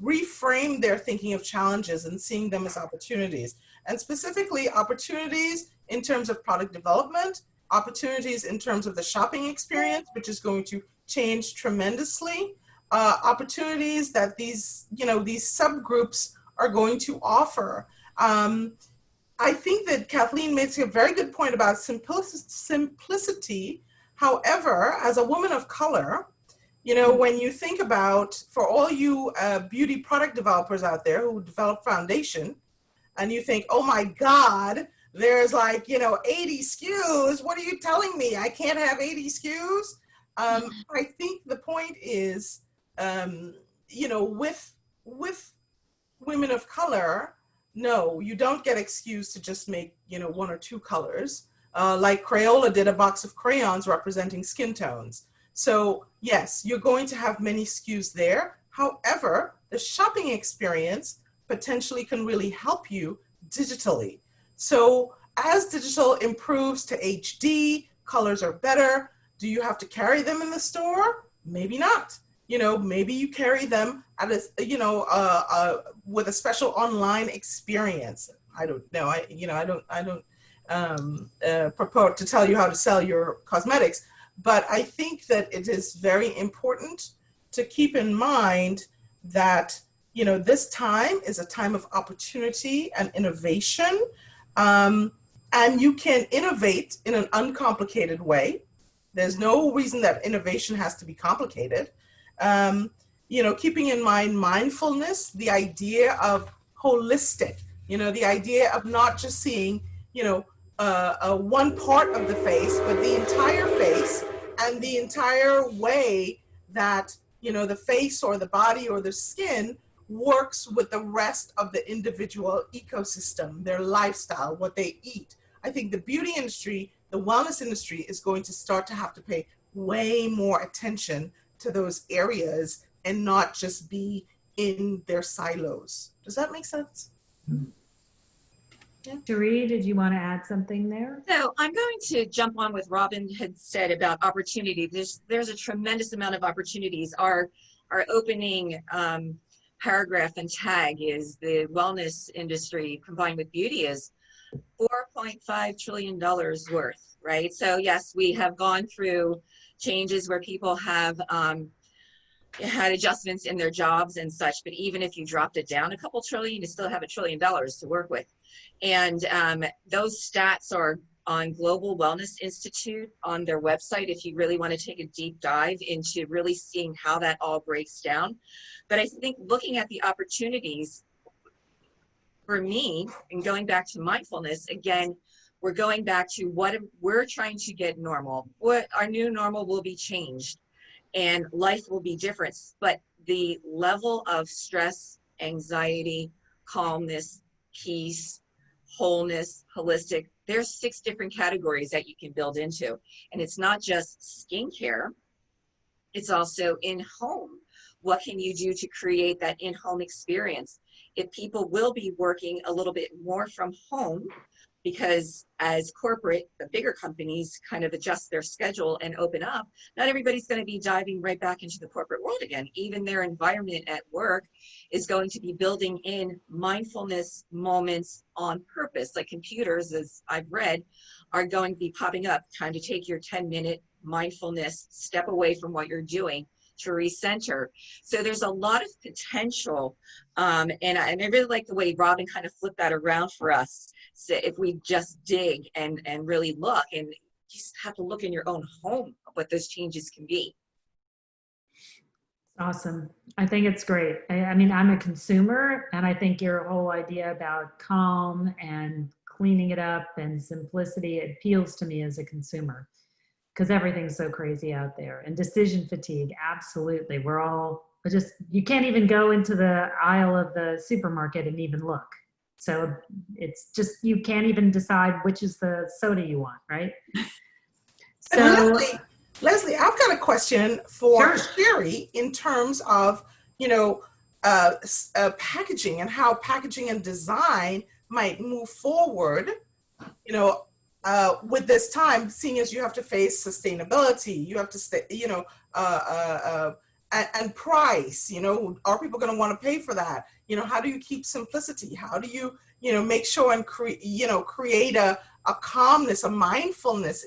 reframe their thinking of challenges and seeing them as opportunities, and specifically opportunities in terms of product development, opportunities in terms of the shopping experience, which is going to change tremendously, opportunities that these subgroups are going to offer. I think that Kathleen makes a very good point about simplicity. However, as a woman of color, when you think about, for all you beauty product developers out there who develop foundation, and you think, oh my God, there's 80 SKUs. What are you telling me? I can't have 80 SKUs? I think the point is, with women of color, no, you don't get excused to just make, 1 or 2 colors. Like Crayola did a box of crayons representing skin tones. So yes, you're going to have many SKUs there. However, the shopping experience potentially can really help you digitally. So as digital improves to HD, colors are better. Do you have to carry them in the store? Maybe not. Maybe you carry them at with a special online experience. I don't know. I don't purport to tell you how to sell your cosmetics. But I think that it is very important to keep in mind that, this time is a time of opportunity and innovation. And you can innovate in an uncomplicated way. There's no reason that innovation has to be complicated. Keeping in mind mindfulness, the idea of holistic, the idea of not just seeing, one part of the face, but the entire face and the entire way that, the face or the body or the skin works with the rest of the individual ecosystem, their lifestyle, what they eat. I think the beauty industry, the wellness industry is going to start to have to pay way more attention to those areas and not just be in their silos. Does that make sense? Cherie, did you want to add something there? So I'm going to jump on what Robin had said about opportunity. There's a tremendous amount of opportunities. Our opening paragraph and tag is the wellness industry combined with beauty is $4.5 trillion worth, right? So yes, we have gone through changes where people have had adjustments in their jobs and such, but even if you dropped it down a couple trillion, you still have $1 trillion to work with. And those stats are on Global Wellness Institute on their website if you really want to take a deep dive into really seeing how that all breaks down. But I think looking at the opportunities for me, and going back to mindfulness, again, we're going back to what we're trying to get normal. What our new normal will be changed and life will be different, but the level of stress, anxiety, calmness, peace, wholeness, holistic, there's 6 different categories that you can build into. And it's not just skincare, it's also in-home. What can you do to create that in-home experience? If people will be working a little bit more from home, because as corporate, the bigger companies kind of adjust their schedule and open up, not everybody's going to be diving right back into the corporate world again. Even their environment at work is going to be building in mindfulness moments on purpose. Like computers, as I've read, are going to be popping up, trying to take your 10-minute mindfulness, step away from what you're doing to recenter. So there's a lot of potential. And I really like the way Robin kind of flipped that around for us. So if we just dig and really look, and you just have to look in your own home what those changes can be. Awesome. I think it's great. I mean, I'm a consumer, and I think your whole idea about calm and cleaning it up and simplicity, it appeals to me as a consumer because everything's so crazy out there. And decision fatigue, absolutely. We're all just, you can't even go into the aisle of the supermarket and even look. So it's just, you can't even decide which is the soda you want, right? So Leslie, I've got a question for Sherry in terms of, packaging and how packaging and design might move forward, with this time, seeing as you have to face sustainability, you have to stay, and price, are people going to want to pay for that? How do you keep simplicity? How do you, make sure and create a calmness, a mindfulness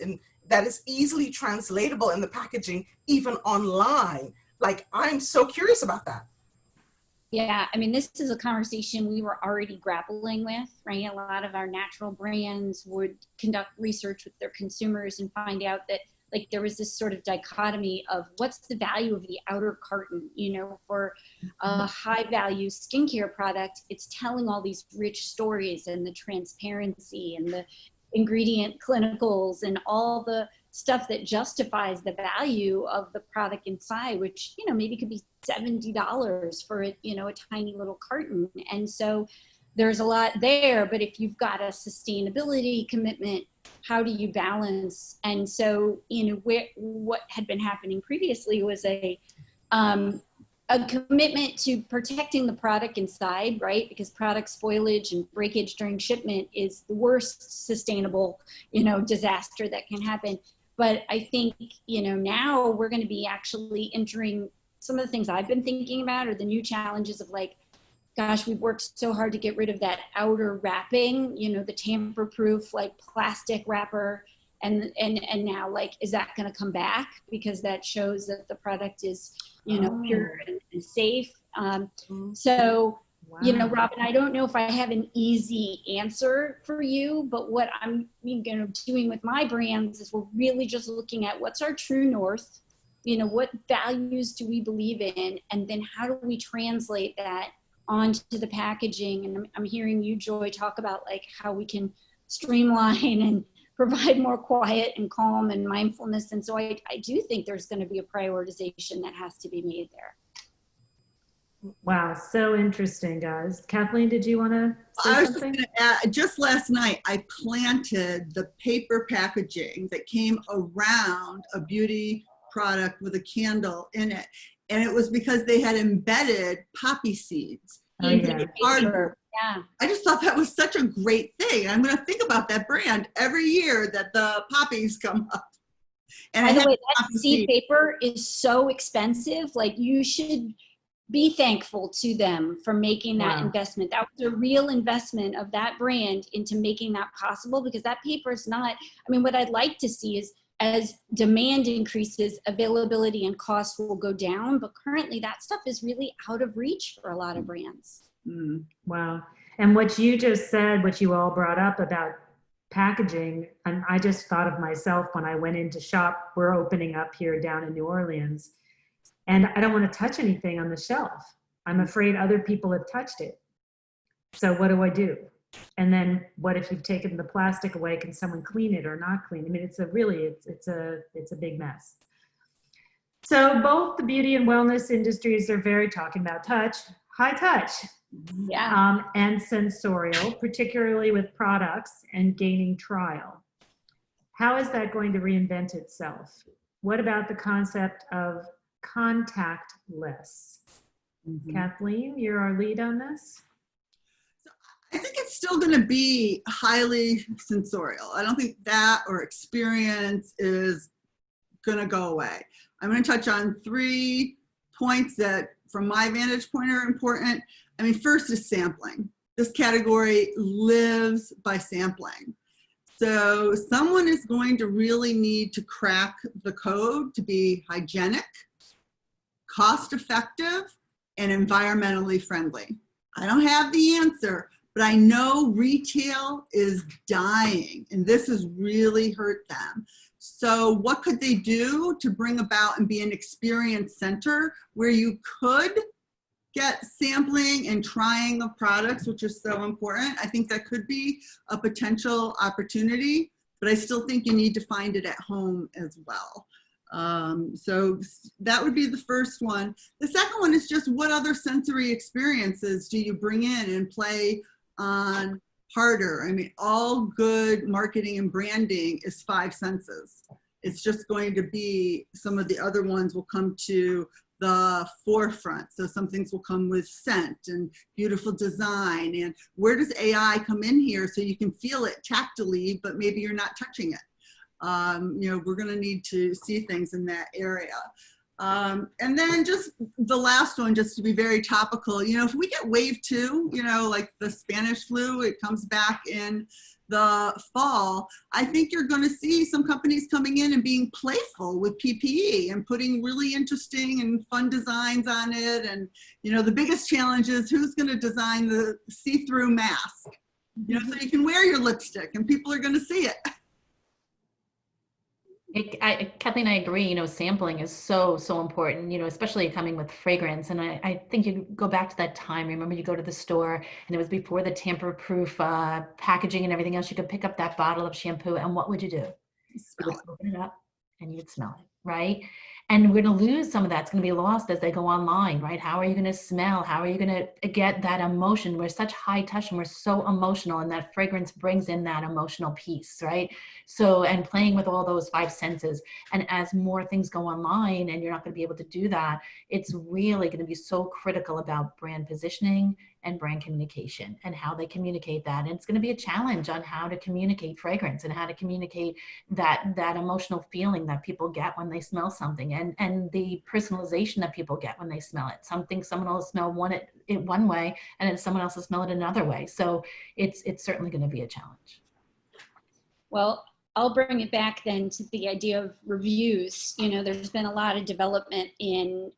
that is easily translatable in the packaging, even online? Like, I'm so curious about that. Yeah, I mean, this is a conversation we were already grappling with, right? A lot of our natural brands would conduct research with their consumers and find out that, like, there was this sort of dichotomy of what's the value of the outer carton, for a high value skincare product, it's telling all these rich stories and the transparency and the ingredient clinicals and all the stuff that justifies the value of the product inside, which, maybe could be $70 for a tiny little carton. And so there's a lot there, but if you've got a sustainability commitment, how do you balance? And so, what had been happening previously was a commitment to protecting the product inside, right? Because product spoilage and breakage during shipment is the worst sustainable, disaster that can happen. But I think, now we're going to be actually entering some of the things I've been thinking about are the new challenges of, like, gosh, we've worked so hard to get rid of that outer wrapping, the tamper-proof, like, plastic wrapper. And now, like, is that going to come back? Because that shows that the product is, pure and safe. So, wow. Robin, I don't know if I have an easy answer for you, but what I'm doing with my brands is we're really just looking at what's our true north, what values do we believe in, and then how do we translate that onto the packaging. And I'm hearing you, Joy, talk about, like, how we can streamline and provide more quiet and calm and mindfulness. And so I do think there's going to be a prioritization that has to be made there. Wow, so interesting, guys. Kathleen, did you want to say something? Just last night, I planted the paper packaging that came around a beauty product with a candle in it. And it was because they had embedded poppy seeds. Yeah. Yeah. I just thought that was such a great thing. I'm going to think about that brand every year that the poppies come up. And by the way, that seed paper is so expensive. Like, you should be thankful to them for making that investment. That was a real investment of that brand into making that possible, because that paper is not, I mean, what I'd like to see is as demand increases, availability and cost will go down. But currently that stuff is really out of reach for a lot of brands. Wow. And what you just said, what you all brought up about packaging, and I just thought of myself when I went into shop. We're opening up here down in New Orleans, and I don't want to touch anything on the shelf. I'm afraid other people have touched it. So what do I do? And then what if you've taken the plastic away? Can someone clean it or not clean? I mean, it's a big mess. So both the beauty and wellness industries are very talking about touch, high touch. Yeah. And sensorial, particularly with products and gaining trial. How is that going to reinvent itself? What about the concept of contactless? Kathleen, you're our lead on this. I think it's still going to be highly sensorial. I don't think that or experience is going to go away. I'm going to touch on 3 points that, from my vantage point, are important. I mean, first is sampling. This category lives by sampling. So someone is going to really need to crack the code to be hygienic, cost-effective, and environmentally friendly. I don't have the answer, but I know retail is dying, and this has really hurt them. So what could they do to bring about and be an experience center where you could get sampling and trying of products, which is so important? I think that could be a potential opportunity, but I still think you need to find it at home as well. So that would be the first one. The second one is just, what other sensory experiences do you bring in and play on harder? I mean, all good marketing and branding is 5 senses. It's just going to be, some of the other ones will come to the forefront. So some things will come with scent and beautiful design. And where does AI come in here so you can feel it tactily, but maybe you're not touching it? You know, we're going to need to see things in that area. And then just the last one, just to be very topical, you know, if we get wave 2, you know, like the Spanish flu, it comes back in the fall, I think you're going to see some companies coming in and being playful with PPE and putting really interesting and fun designs on it. And, you know, the biggest challenge is who's going to design the see-through mask, you know, so you can wear your lipstick and people are going to see it. Kathleen, I agree, you know, sampling is so important, you know, especially coming with fragrance. And I think you go back to that time. Remember, you go to the store and it was before the tamper-proof packaging and everything else. You could pick up that bottle of shampoo and what would you do? You would open it up and you would smell it, right? And we're going to lose some of that. It's going to be lost as they go online, right? How are you going to smell? How are you going to get that emotion? We're such high touch and we're so emotional, and that fragrance brings in that emotional piece, right? So, and playing with all those 5 senses. And as more things go online and you're not going to be able to do that, it's really going to be so critical about brand positioning and brand communication and how they communicate that. And it's going to be a challenge on how to communicate fragrance and how to communicate that emotional feeling that people get when they smell something, and the personalization that people get when they smell it. Someone will smell it one way and then someone else will smell it another way. So it's certainly going to be a challenge. Well, I'll bring it back then to the idea of reviews. You know, there's been a lot of development in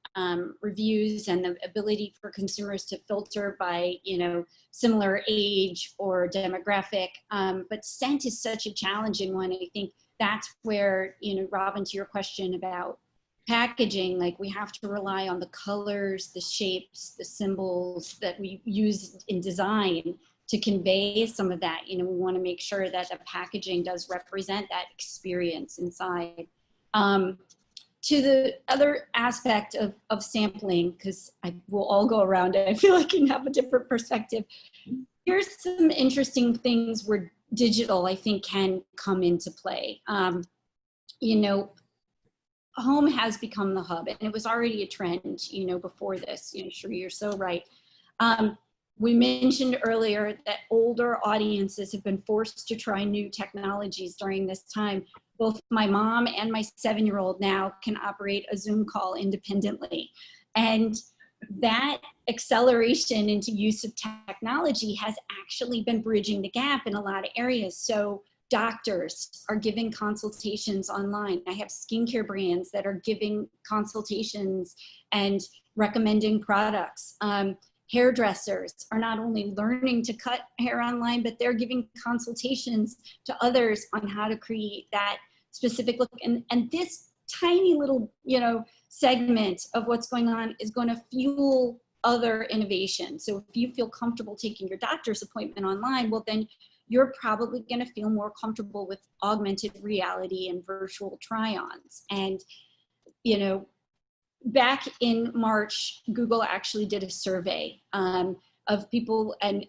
reviews and the ability for consumers to filter by, you know, similar age or demographic. But scent is such a challenging one. I think that's where, you know, Robin, to your question about packaging, like we have to rely on the colors, the shapes, the symbols that we use in design to convey some of that. You know, we want to make sure that the packaging does represent that experience inside. To the other aspect of sampling, because we'll all go around it, I feel like you have a different perspective. Here's some interesting things where digital, I think, can come into play. You know, home has become the hub, and it was already a trend, you know, before this. You know, sure, you're so right. We mentioned earlier that older audiences have been forced to try new technologies during this time. Both my mom and my 7-year-old now can operate a Zoom call independently. And that acceleration into use of technology has actually been bridging the gap in a lot of areas. So doctors are giving consultations online. I have skincare brands that are giving consultations and recommending products. Hairdressers are not only learning to cut hair online, but they're giving consultations to others on how to create that specific look. And this tiny little, segment of what's going on is going to fuel other innovation. So if you feel comfortable taking your doctor's appointment online, well, then you're probably going to feel more comfortable with augmented reality and virtual try-ons. And, back in March, Google actually did a survey of people, and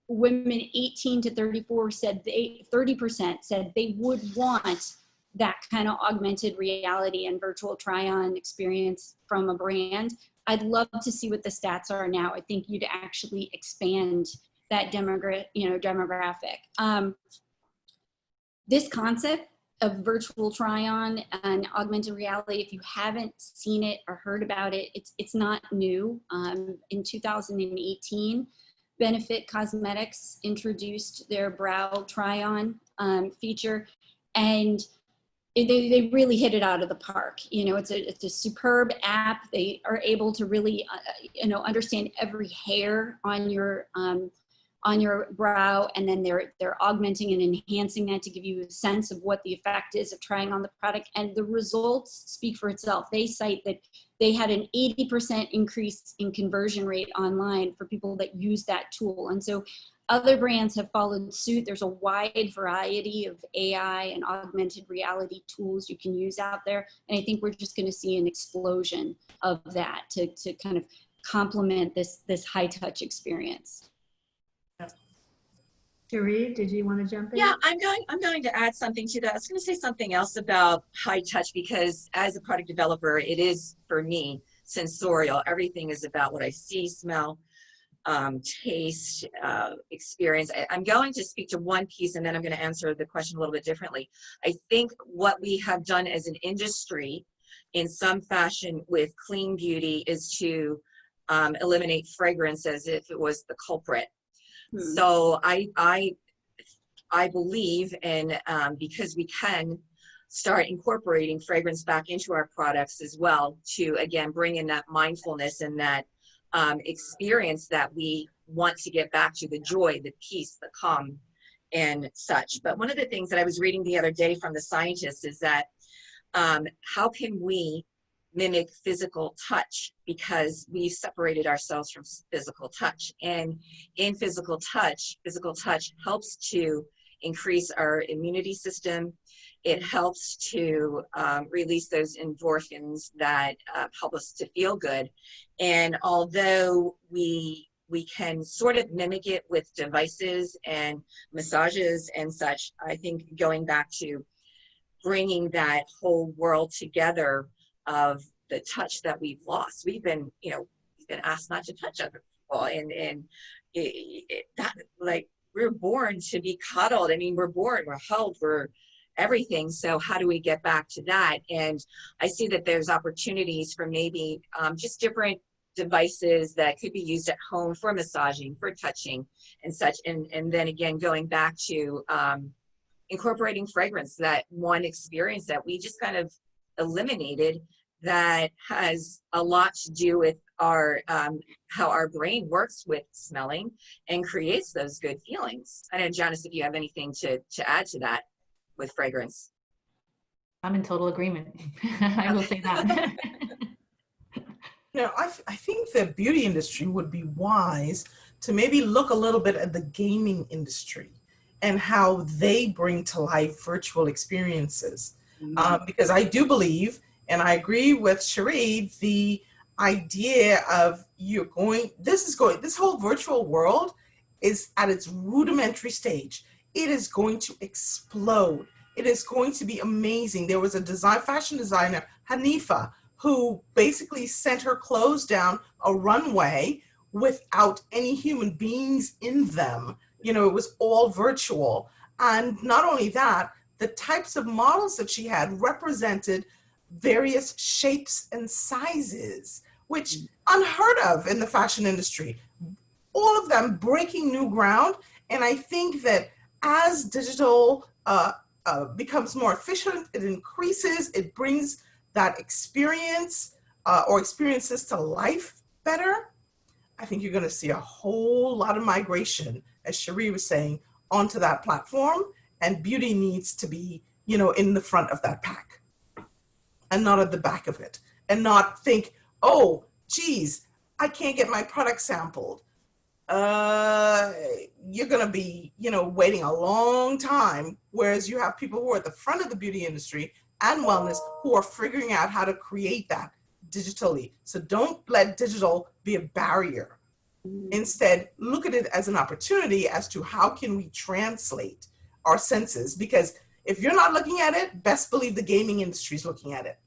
women 18 to 34 said 30% said they would want that kind of augmented reality and virtual try-on experience from a brand. I'd love to see what the stats are now. I think you'd actually expand that demographic. This concept of virtual try-on and augmented reality, if you haven't seen it or heard about it, it's not new. In 2018, Benefit Cosmetics introduced their brow try-on feature, and they really hit it out of the park. It's a superb app. They are able to really, understand every hair on your brow, and then they're augmenting and enhancing that to give you a sense of what the effect is of trying on the product. And the results speak for itself. They cite that they had an 80% increase in conversion rate online for people that use that tool. And so other brands have followed suit. There's a wide variety of AI and augmented reality tools you can use out there. And I think we're just going to see an explosion of that to kind of complement this high touch experience. Cherie, did you want to jump in? Yeah, I'm going to add something to that. I was going to say something else about high touch, because as a product developer, it is, for me, sensorial. Everything is about what I see, smell, taste, experience. I'm going to speak to one piece, and then I'm going to answer the question a little bit differently. I think what we have done as an industry in some fashion with clean beauty is to eliminate fragrance as if it was the culprit. So I believe in, because we can start incorporating fragrance back into our products as well, to again bring in that mindfulness and that experience that we want to get back to, the joy, the peace, the calm and such. But one of the things that I was reading the other day from the scientists is that how can we mimic physical touch, because we separated ourselves from physical touch. And in physical touch helps to increase our immunity system. It helps to release those endorphins that help us to feel good. And although we can sort of mimic it with devices and massages and such, I think going back to bringing that whole world together of the touch that we've lost. We've been asked not to touch other people, and that, like, we're born to be cuddled. I mean, we're held, we're everything. So how do we get back to that? And I see that there's opportunities for maybe just different devices that could be used at home for massaging, for touching and such. And then again, going back to incorporating fragrance, that one experience that we just kind of eliminated, that has a lot to do with our how our brain works with smelling and creates those good feelings. I know, Janice, if you have anything to add to that with fragrance. I'm in total agreement. I will say that. I think the beauty industry would be wise to maybe look a little bit at the gaming industry and how they bring to life virtual experiences. Because I do believe, and I agree with Cherie, the idea of this whole virtual world is at its rudimentary stage. It is going to explode. It is going to be amazing. There was a fashion designer, Hanifa, who basically sent her clothes down a runway without any human beings in them. It was all virtual. And not only that, the types of models that she had represented various shapes and sizes, which unheard of in the fashion industry. All of them breaking new ground. And I think that as digital becomes more efficient, it increases, it brings that experience or experiences to life better, I think you're going to see a whole lot of migration, as Cherie was saying, onto that platform. And beauty needs to be, you know, in the front of that pack and not at the back of it, and not think, oh, geez, I can't get my product sampled. You're going to be, you know, waiting a long time. Whereas you have people who are at the front of the beauty industry and wellness who are figuring out how to create that digitally. So don't let digital be a barrier. Instead, look at it as an opportunity as to how can we translate our senses, because if you're not looking at it, best believe the gaming industry is looking at it.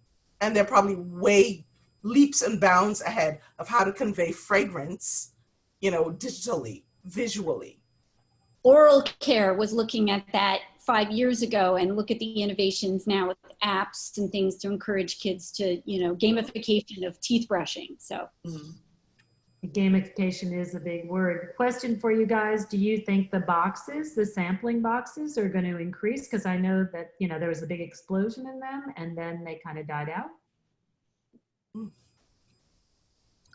And they're probably way leaps and bounds ahead of how to convey fragrance, you know, digitally, visually. Oral care was looking at that 5 years ago, and look at the innovations now with apps and things to encourage kids to, you know, gamification of teeth brushing. So gamification is a big word. Question for you guys. Do you think the boxes, the sampling boxes, are going to increase? Because I know that, you know, there was a big explosion in them and then they kind of died out.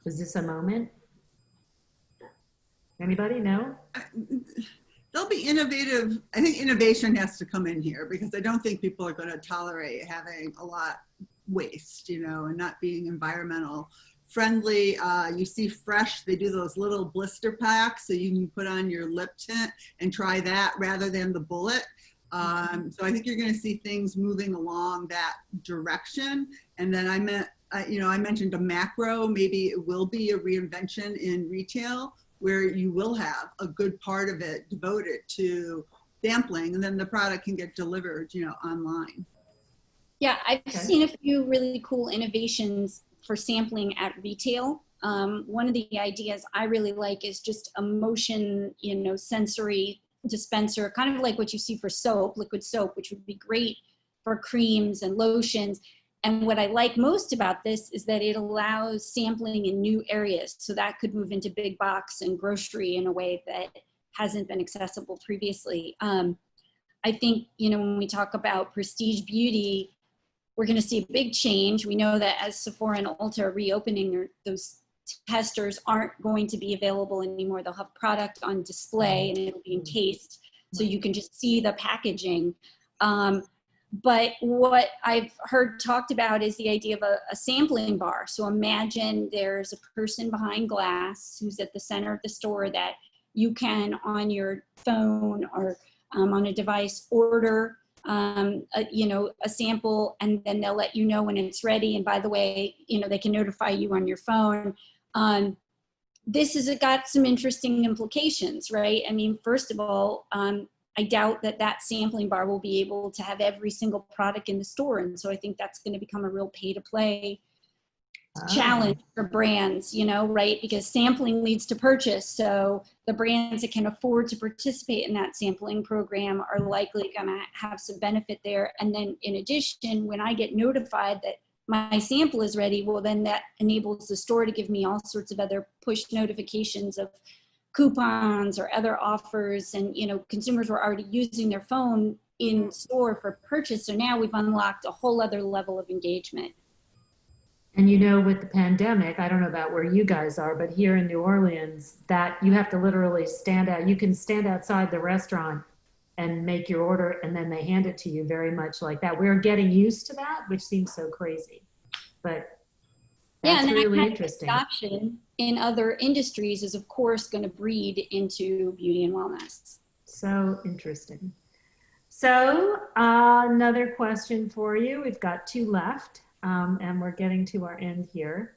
Was this a moment? Anybody know? They'll be innovative. I think innovation has to come in here, because I don't think people are going to tolerate having a lot waste, you know, and not being environmental friendly. You see Fresh, they do those little blister packs so you can put on your lip tint and try that rather than the bullet. So I think you're going to see things moving along that direction. And then I mentioned a macro, maybe it will be a reinvention in retail, where you will have a good part of it devoted to sampling, and then the product can get delivered, you know, online. yeah, I've seen a few really cool innovations for sampling at retail. One of the ideas I really like is just a motion, you know, sensory dispenser, kind of like what you see for soap, liquid soap, which would be great for creams and lotions. And what I like most about this is that it allows sampling in new areas. So that could move into big box and grocery in a way that hasn't been accessible previously. I think, you know, when we talk about prestige beauty, we're going to see a big change. We know that as Sephora and Ulta are reopening, those testers aren't going to be available anymore. They'll have product on display and it'll be encased, so you can just see the packaging. But what I've heard talked about is the idea of a sampling bar. So imagine there's a person behind glass who's at the center of the store that you can, on your phone or on a device, order a sample, and then they'll let you know when it's ready. And by the way, you know, they can notify you on your phone. This has got some interesting implications, right? I mean, first of all, I doubt that sampling bar will be able to have every single product in the store. And so I think that's going to become a real pay to play challenge for brands, you know, right? Because sampling leads to purchase. So the brands that can afford to participate in that sampling program are likely going to have some benefit there. And then in addition, when I get notified that my sample is ready, well, then that enables the store to give me all sorts of other push notifications of coupons or other offers. And, you know, consumers were already using their phone in store for purchase. So now we've unlocked a whole other level of engagement. And you know, with the pandemic, I don't know about where you guys are, but here in New Orleans, that you have to literally stand out. You can stand outside the restaurant and make your order, and then they hand it to you, very much like that. We're getting used to that, which seems so crazy. But that's and really that interesting. Adoption in other industries is, of course, going to breed into beauty and wellness. So interesting. So another question for you. We've got 2 left. And we're getting to our end here.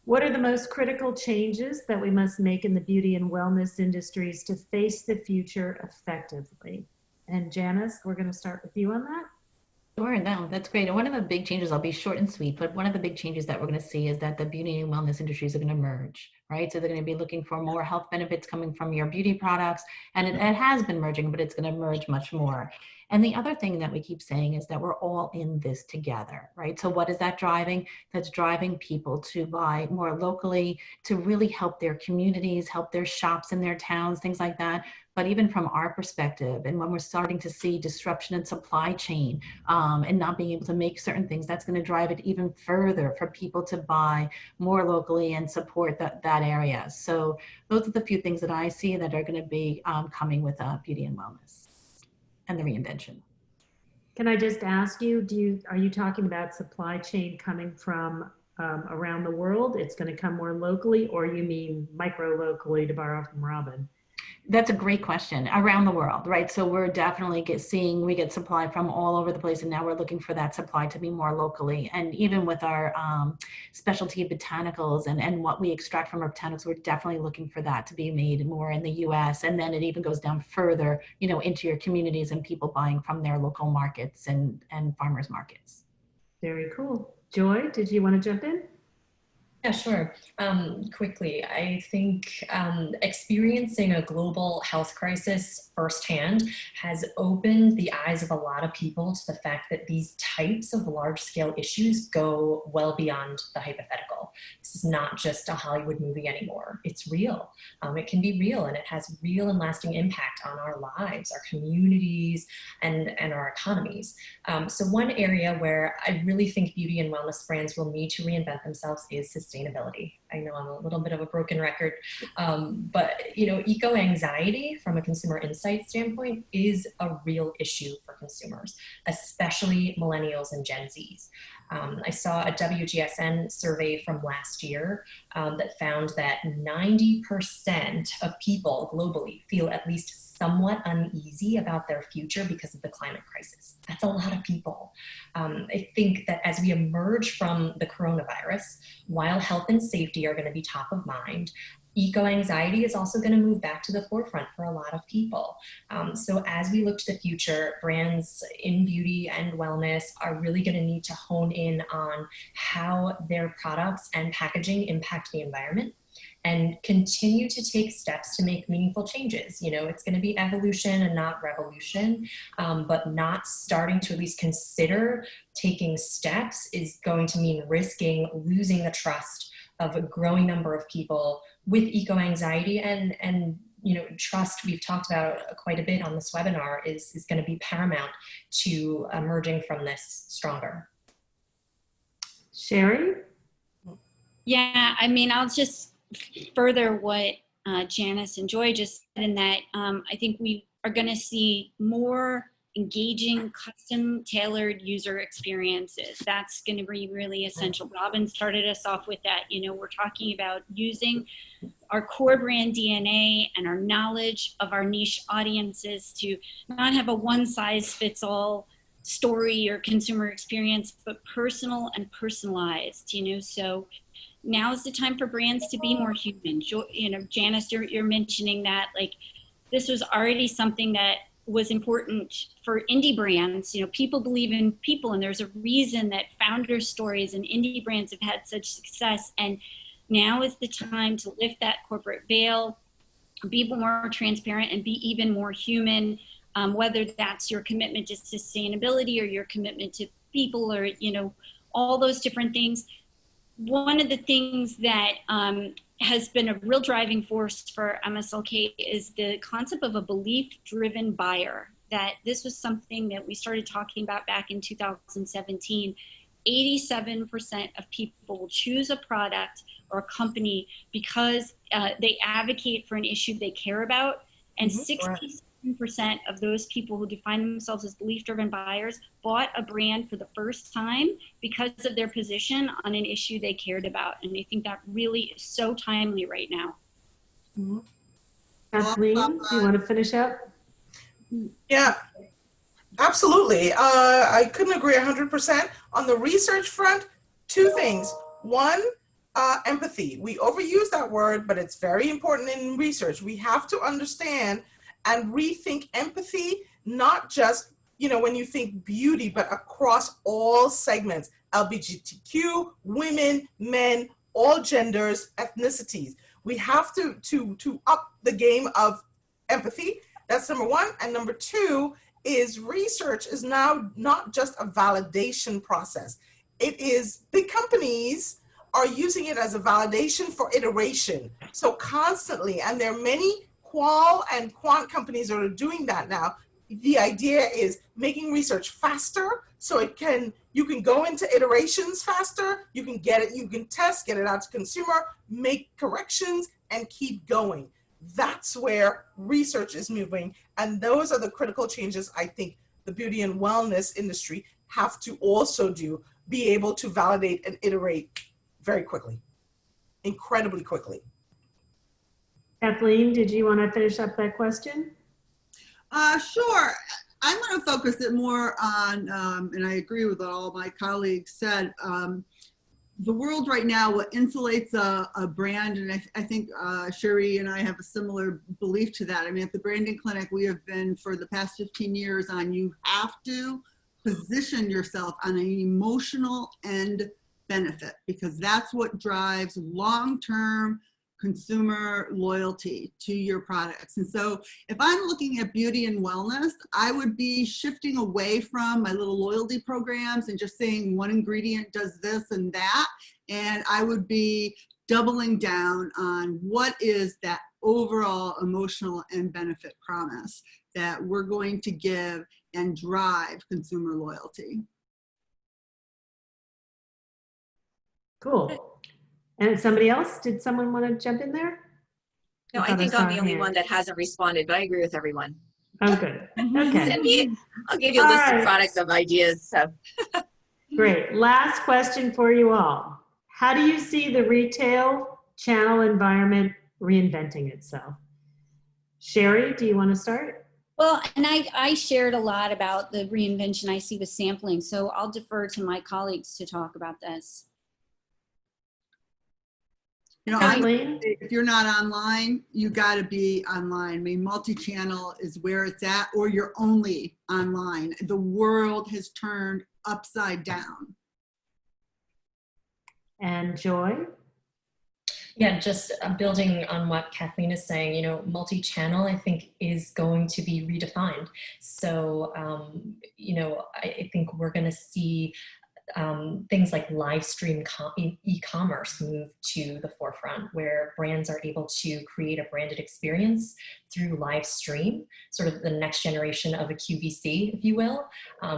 What are the most critical changes that we must make in the beauty and wellness industries to face the future effectively? And Janice, we're going to start with you on that. Sure, no, that's great. And one of the big changes, I'll be short and sweet, but one of the big changes that we're going to see is that the beauty and wellness industries are going to merge, right? So they're going to be looking for more health benefits coming from your beauty products. And it has been merging, but it's going to merge much more. And the other thing that we keep saying is that we're all in this together, right? So what is that driving? That's driving people to buy more locally, to really help their communities, help their shops in their towns, things like that. But even from our perspective, and when we're starting to see disruption in supply chain and not being able to make certain things, that's going to drive it even further for people to buy more locally and support that area. So those are the few things that I see that are going to be coming with beauty and wellness and the reinvention. Can I just ask you, are you talking about supply chain coming from around the world? It's going to come more locally, or you mean micro locally, to borrow from Robin? That's a great question. Around the world, right? So we're definitely we get supply from all over the place, and now we're looking for that supply to be more locally. And even with our specialty botanicals and what we extract from our botanicals, we're definitely looking for that to be made more in the US. And then it even goes down further, into your communities and people buying from their local markets and farmers markets. Very cool. Joy, did you want to jump in? Yeah, sure. Quickly, I think experiencing a global health crisis firsthand has opened the eyes of a lot of people to the fact that these types of large-scale issues go well beyond the hypothetical. This is not just a Hollywood movie anymore. It's real. It can be real, and it has real and lasting impact on our lives, our communities, and our economies. So one area where I really think beauty and wellness brands will need to reinvent themselves is sustainability. I know I'm a little bit of a broken record, but eco-anxiety from a consumer insight standpoint is a real issue for consumers, especially millennials and Gen Zs. I saw a WGSN survey from last year that found that 90% of people globally feel at least somewhat uneasy about their future because of the climate crisis. That's a lot of people. I think that as we emerge from the coronavirus, while health and safety are going to be top of mind, eco-anxiety is also going to move back to the forefront for a lot of people. So as we look to the future, brands in beauty and wellness are really going to need to hone in on how their products and packaging impact the environment and continue to take steps to make meaningful changes. It's going to be evolution and not revolution, but not starting to at least consider taking steps is going to mean risking losing the trust of a growing number of people with eco-anxiety and trust we've talked about quite a bit on this webinar is going to be paramount to emerging from this stronger. Sherry? Yeah, I'll just further what Janice and Joy just said, in that I think we are going to see more engaging, custom tailored user experiences. That's going to be really essential. Robin started us off with that. We're talking about using our core brand DNA and our knowledge of our niche audiences to not have a one size fits all story or consumer experience, but personal and personalized, so now is the time for brands to be more human. Janice, you're mentioning that, like, this was already something that was important for indie brands. People believe in people, and there's a reason that founder stories and indie brands have had such success. And now is the time to lift that corporate veil, be more transparent, and be even more human, whether that's your commitment to sustainability or your commitment to people, or, all those different things. One of the things that has been a real driving force for MSLK is the concept of a belief-driven buyer. That this was something that we started talking about back in 2017. 87% of people will choose a product or a company because they advocate for an issue they care about, and 67% of those people who define themselves as belief-driven buyers bought a brand for the first time because of their position on an issue they cared about. And I think that really is so timely right now. Kathleen, do you want to finish up? Yeah, absolutely. I couldn't agree 100%. On the research front, two things. One, empathy. We overuse that word, but it's very important in research. We have to understand and rethink empathy, not just, when you think beauty, but across all segments, LGBTQ, women, men, all genders, ethnicities. We have to up the game of empathy. That's number one. And number two is research is now not just a validation process. It is, big companies are using it as a validation for iteration. So constantly, and there are many qual and quant companies that are doing that now. The idea is making research faster so you can go into iterations faster, you can get it, you can test, get it out to consumer, make corrections, and keep going. That's where research is moving. And those are the critical changes I think the beauty and wellness industry have to also do, be able to validate and iterate very quickly, incredibly quickly. Kathleen, did you want to finish up that question? Sure. I'm going to focus it more on, and I agree with what all my colleagues said, the world right now, what insulates a brand, and I think Sherry and I have a similar belief to that. I mean, at the Branding Clinic, we have been for the past 15 years on you have to position yourself on an emotional end benefit, because that's what drives long-term consumer loyalty to your products. And so if I'm looking at beauty and wellness, I would be shifting away from my little loyalty programs and just saying one ingredient does this and that. And I would be doubling down on what is that overall emotional and benefit promise that we're going to give and drive consumer loyalty. Cool. And somebody else? Did someone want to jump in there? No, I think I'm the only one that hasn't responded, but I agree with everyone. Oh, good. Okay. I'll give you a list of products of ideas. So Great. Last question for you all. How do you see the retail channel environment reinventing itself? Sherry, do you want to start? Well, and I shared a lot about the reinvention I see with sampling, so I'll defer to my colleagues to talk about this. You know, if you're not online, you got to be online. I mean, multi-channel is where it's at, or you're only online. The world has turned upside down. And Joy? Yeah, just building on what Kathleen is saying, you know, multi-channel, I think, is going to be redefined. So, you know, I think we're going to see things like live stream e-commerce move to the forefront, where brands are able to create a branded experience through live stream, sort of the next generation of a QVC, if you will.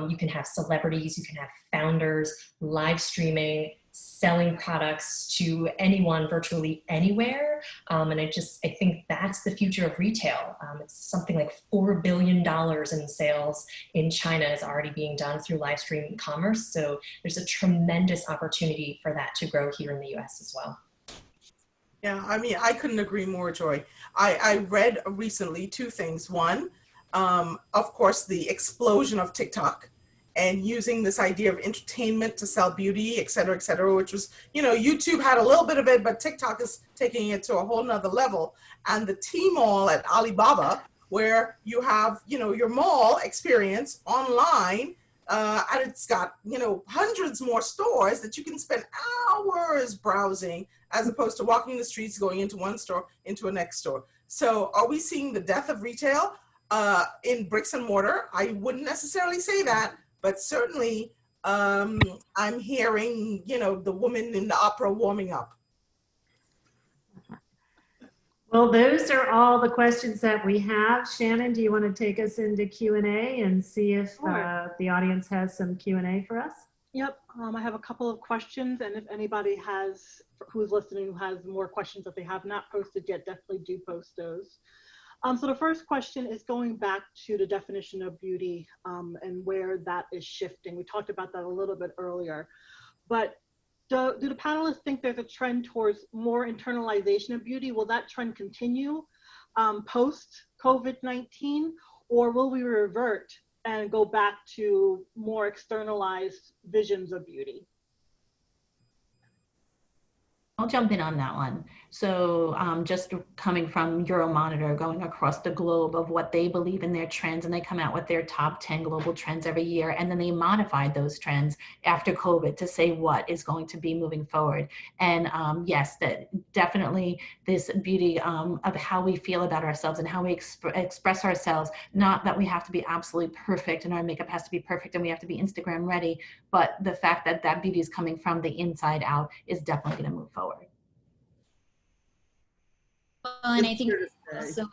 You can have celebrities, you can have founders live streaming, selling products to anyone virtually anywhere. And I think that's the future of retail. It's something like $4 billion in sales in China is already being done through live stream commerce. So there's a tremendous opportunity for that to grow here in the US as well. Yeah, I mean, I couldn't agree more, Joy. I read recently two things. One, of course, the explosion of TikTok and using this idea of entertainment to sell beauty, et cetera, which was, you know, YouTube had a little bit of it, but TikTok is taking it to a whole nother level. And the Tmall at Alibaba, where you have, you know, your mall experience online, and it's got, you know, hundreds more stores that you can spend hours browsing, as opposed to walking the streets, going into one store, into a next store. So are we seeing the death of retail in bricks and mortar? I wouldn't necessarily say that, but certainly I'm hearing, you know, the woman in the opera warming up. Well, those are all the questions that we have. Shannon, do you want to take us into Q&A and see if the audience has some Q&A for us? Yep, I have a couple of questions, and if anybody who's listening who has more questions that they have not posted yet, definitely do post those. So the first question is going back to the definition of beauty and where that is shifting. We talked about that a little bit earlier, but do the panelists think there's a trend towards more internalization of beauty? Will that trend continue post-COVID-19, or will we revert and go back to more externalized visions of beauty? I'll jump in on that one. So just coming from Euromonitor, going across the globe of what they believe in their trends, and they come out with their top 10 global trends every year, and then they modified those trends after COVID to say what is going to be moving forward. And yes, that definitely this beauty of how we feel about ourselves and how we express ourselves, not that we have to be absolutely perfect and our makeup has to be perfect and we have to be Instagram ready, but the fact that that beauty is coming from the inside out is definitely going to move forward. Well, and I It's think here to stay. also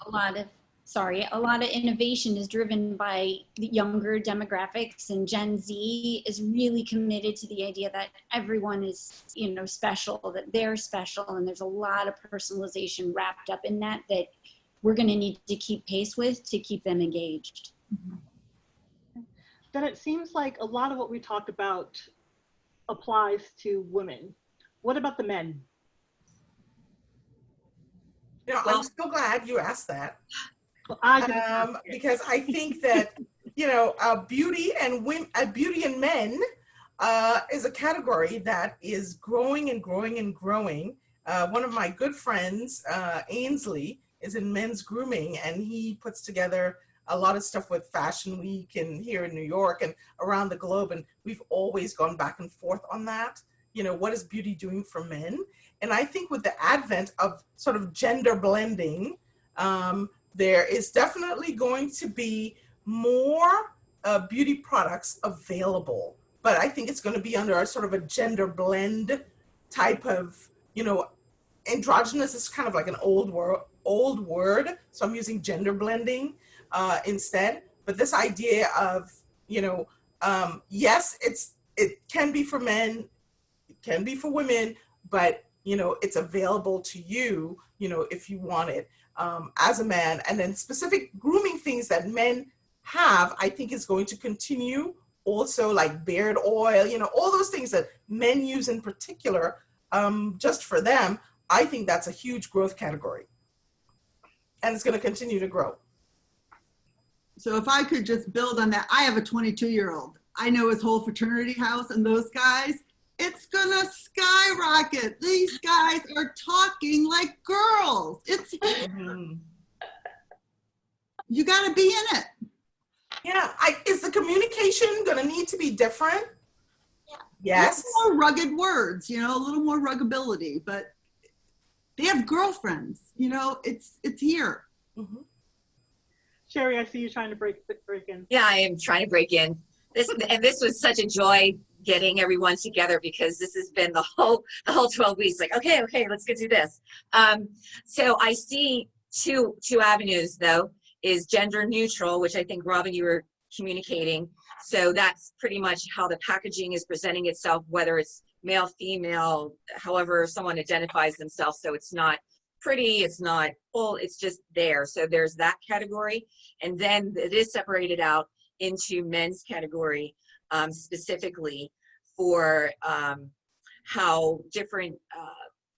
a lot of innovation is driven by the younger demographics, and Gen Z is really committed to the idea that everyone is, you know, special, that they're special, and there's a lot of personalization wrapped up in that that we're going to need to keep pace with to keep them engaged. Then it seems like a lot of what we talked about applies to women. What about the men? You know, Well- I'm so glad you asked that. Well, I didn't Because I think that, you know, beauty and men is a category that is growing and growing and growing. One of my good friends, Ainsley, is in men's grooming, and he puts together a lot of stuff with Fashion Week and here in New York and around the globe. And we've always gone back and forth on that. You know, what is beauty doing for men? And I think with the advent of sort of gender blending, there is definitely going to be more beauty products available. But I think it's going to be under a sort of a gender blend type of, you know, androgynous is kind of like an old word. So I'm using gender blending instead. But this idea of, you know, yes, it can be for men, it can be for women, but, you know, it's available to you, you know, if you want it as a man. And then specific grooming things that men have, I think is going to continue. Also like beard oil, you know, all those things that men use in particular, just for them. I think that's a huge growth category. And it's going to continue to grow. So if I could just build on that, I have a 22-year-old. I know his whole fraternity house and those guys, it's gonna skyrocket. These guys are talking like girls. It's you gotta be in it. Yeah, is the communication gonna need to be different? Yes. A little more rugged words, you know, a little more ruggability, but they have girlfriends, you know, it's here. Mm-hmm. Sherry, I see you trying to break in. Yeah, I am trying to break in. This was such a joy getting everyone together, because this has been the whole 12 weeks. Like, okay, let's get to this. So I see two avenues though, is gender neutral, which I think, Robin, you were communicating. So that's pretty much how the packaging is presenting itself, whether it's male, female, however someone identifies themselves. So it's not pretty, it's not full, it's just there. So there's that category. And then it is separated out into men's category, specifically for how different,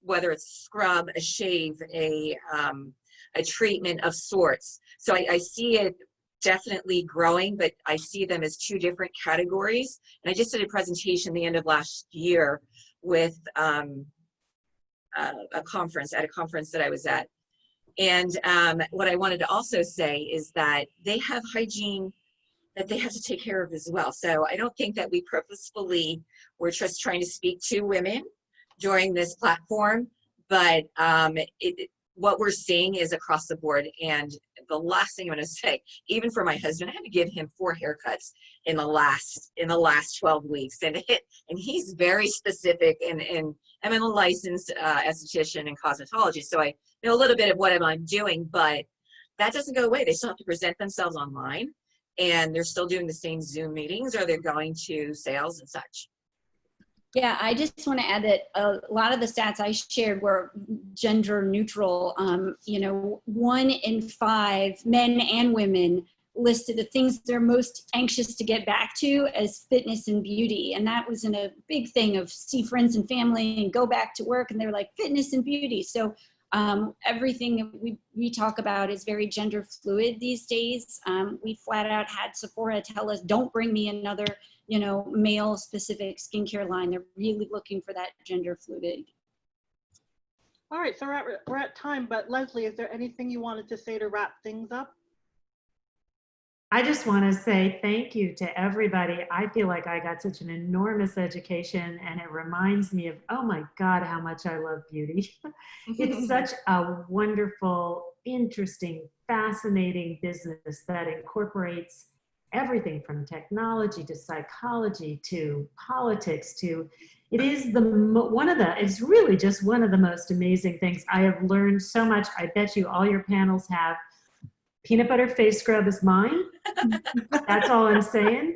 whether it's a scrub, a shave, a treatment of sorts. So I see it definitely growing, but I see them as two different categories. And I just did a presentation the end of last year with a conference that I was at. And what I wanted to also say is that they have hygiene that they have to take care of as well. So I don't think that we purposefully were just trying to speak to women during this platform, but what we're seeing is across the board. And the last thing I'm going to say, even for my husband, I had to give him 4 haircuts in the last 12 weeks, and he's very specific. And I'm a licensed esthetician and cosmetologist, so I know a little bit of what I'm doing, but that doesn't go away. They still have to present themselves online, and they're still doing the same Zoom meetings, or they're going to sales and such. Yeah, I just want to add that a lot of the stats I shared were gender neutral. You know, 1 in 5 men and women listed the things they're most anxious to get back to as fitness and beauty. And that was in a big thing of see friends and family and go back to work. And they were like, fitness and beauty. So everything that we talk about is very gender fluid these days. We flat out had Sephora tell us, don't bring me another, you know, male specific skincare line. They're really looking for that gender fluid. All right, so we're at time, but Leslie, is there anything you wanted to say to wrap things up? I just want to say thank you to everybody. I feel like I got such an enormous education, and it reminds me of, oh my God, how much I love beauty. It's such a wonderful, interesting, fascinating business that incorporates everything from technology to psychology to politics to, it is it's really just one of the most amazing things. I have learned so much. I bet you all your panels have. Peanut butter face scrub is mine. That's all I'm saying.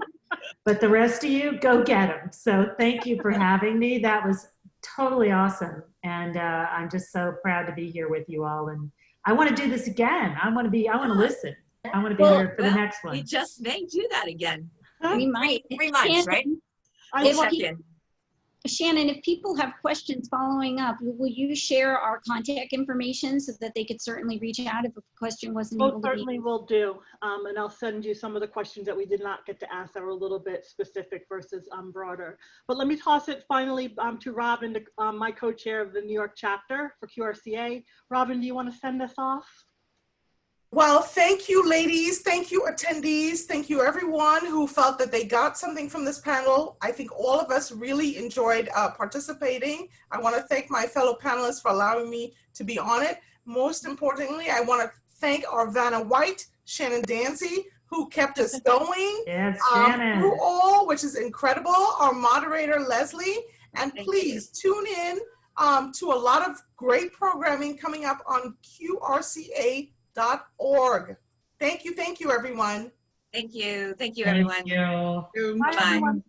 But the rest of you, go get them. So thank you for having me. That was totally awesome. And I'm just so proud to be here with you all. And I want to do this again. I want to listen. I want to be here for the next one. We just may do that again. We might. 3 months, right? If Check in. Shannon, if people have questions following up, will you share our contact information so that they could certainly reach out if a question wasn't able to be? Certainly will do. And I'll send you some of the questions that we did not get to ask that were a little bit specific versus broader. But let me toss it finally to Robin, my co-chair of the New York chapter for QRCA. Robin, do you want to send us off? Well, thank you, ladies. Thank you, attendees. Thank you, everyone who felt that they got something from this panel. I think all of us really enjoyed participating. I want to thank my fellow panelists for allowing me to be on it. Most importantly, I want to thank our Vanna White, Shannon Danzy, who kept us going. Yes, Shannon. Through all, which is incredible. Our moderator, Leslie. And please tune in to a lot of great programming coming up on QRCA.org. Thank you, everyone. Thank you, everyone. Thank you. Bye.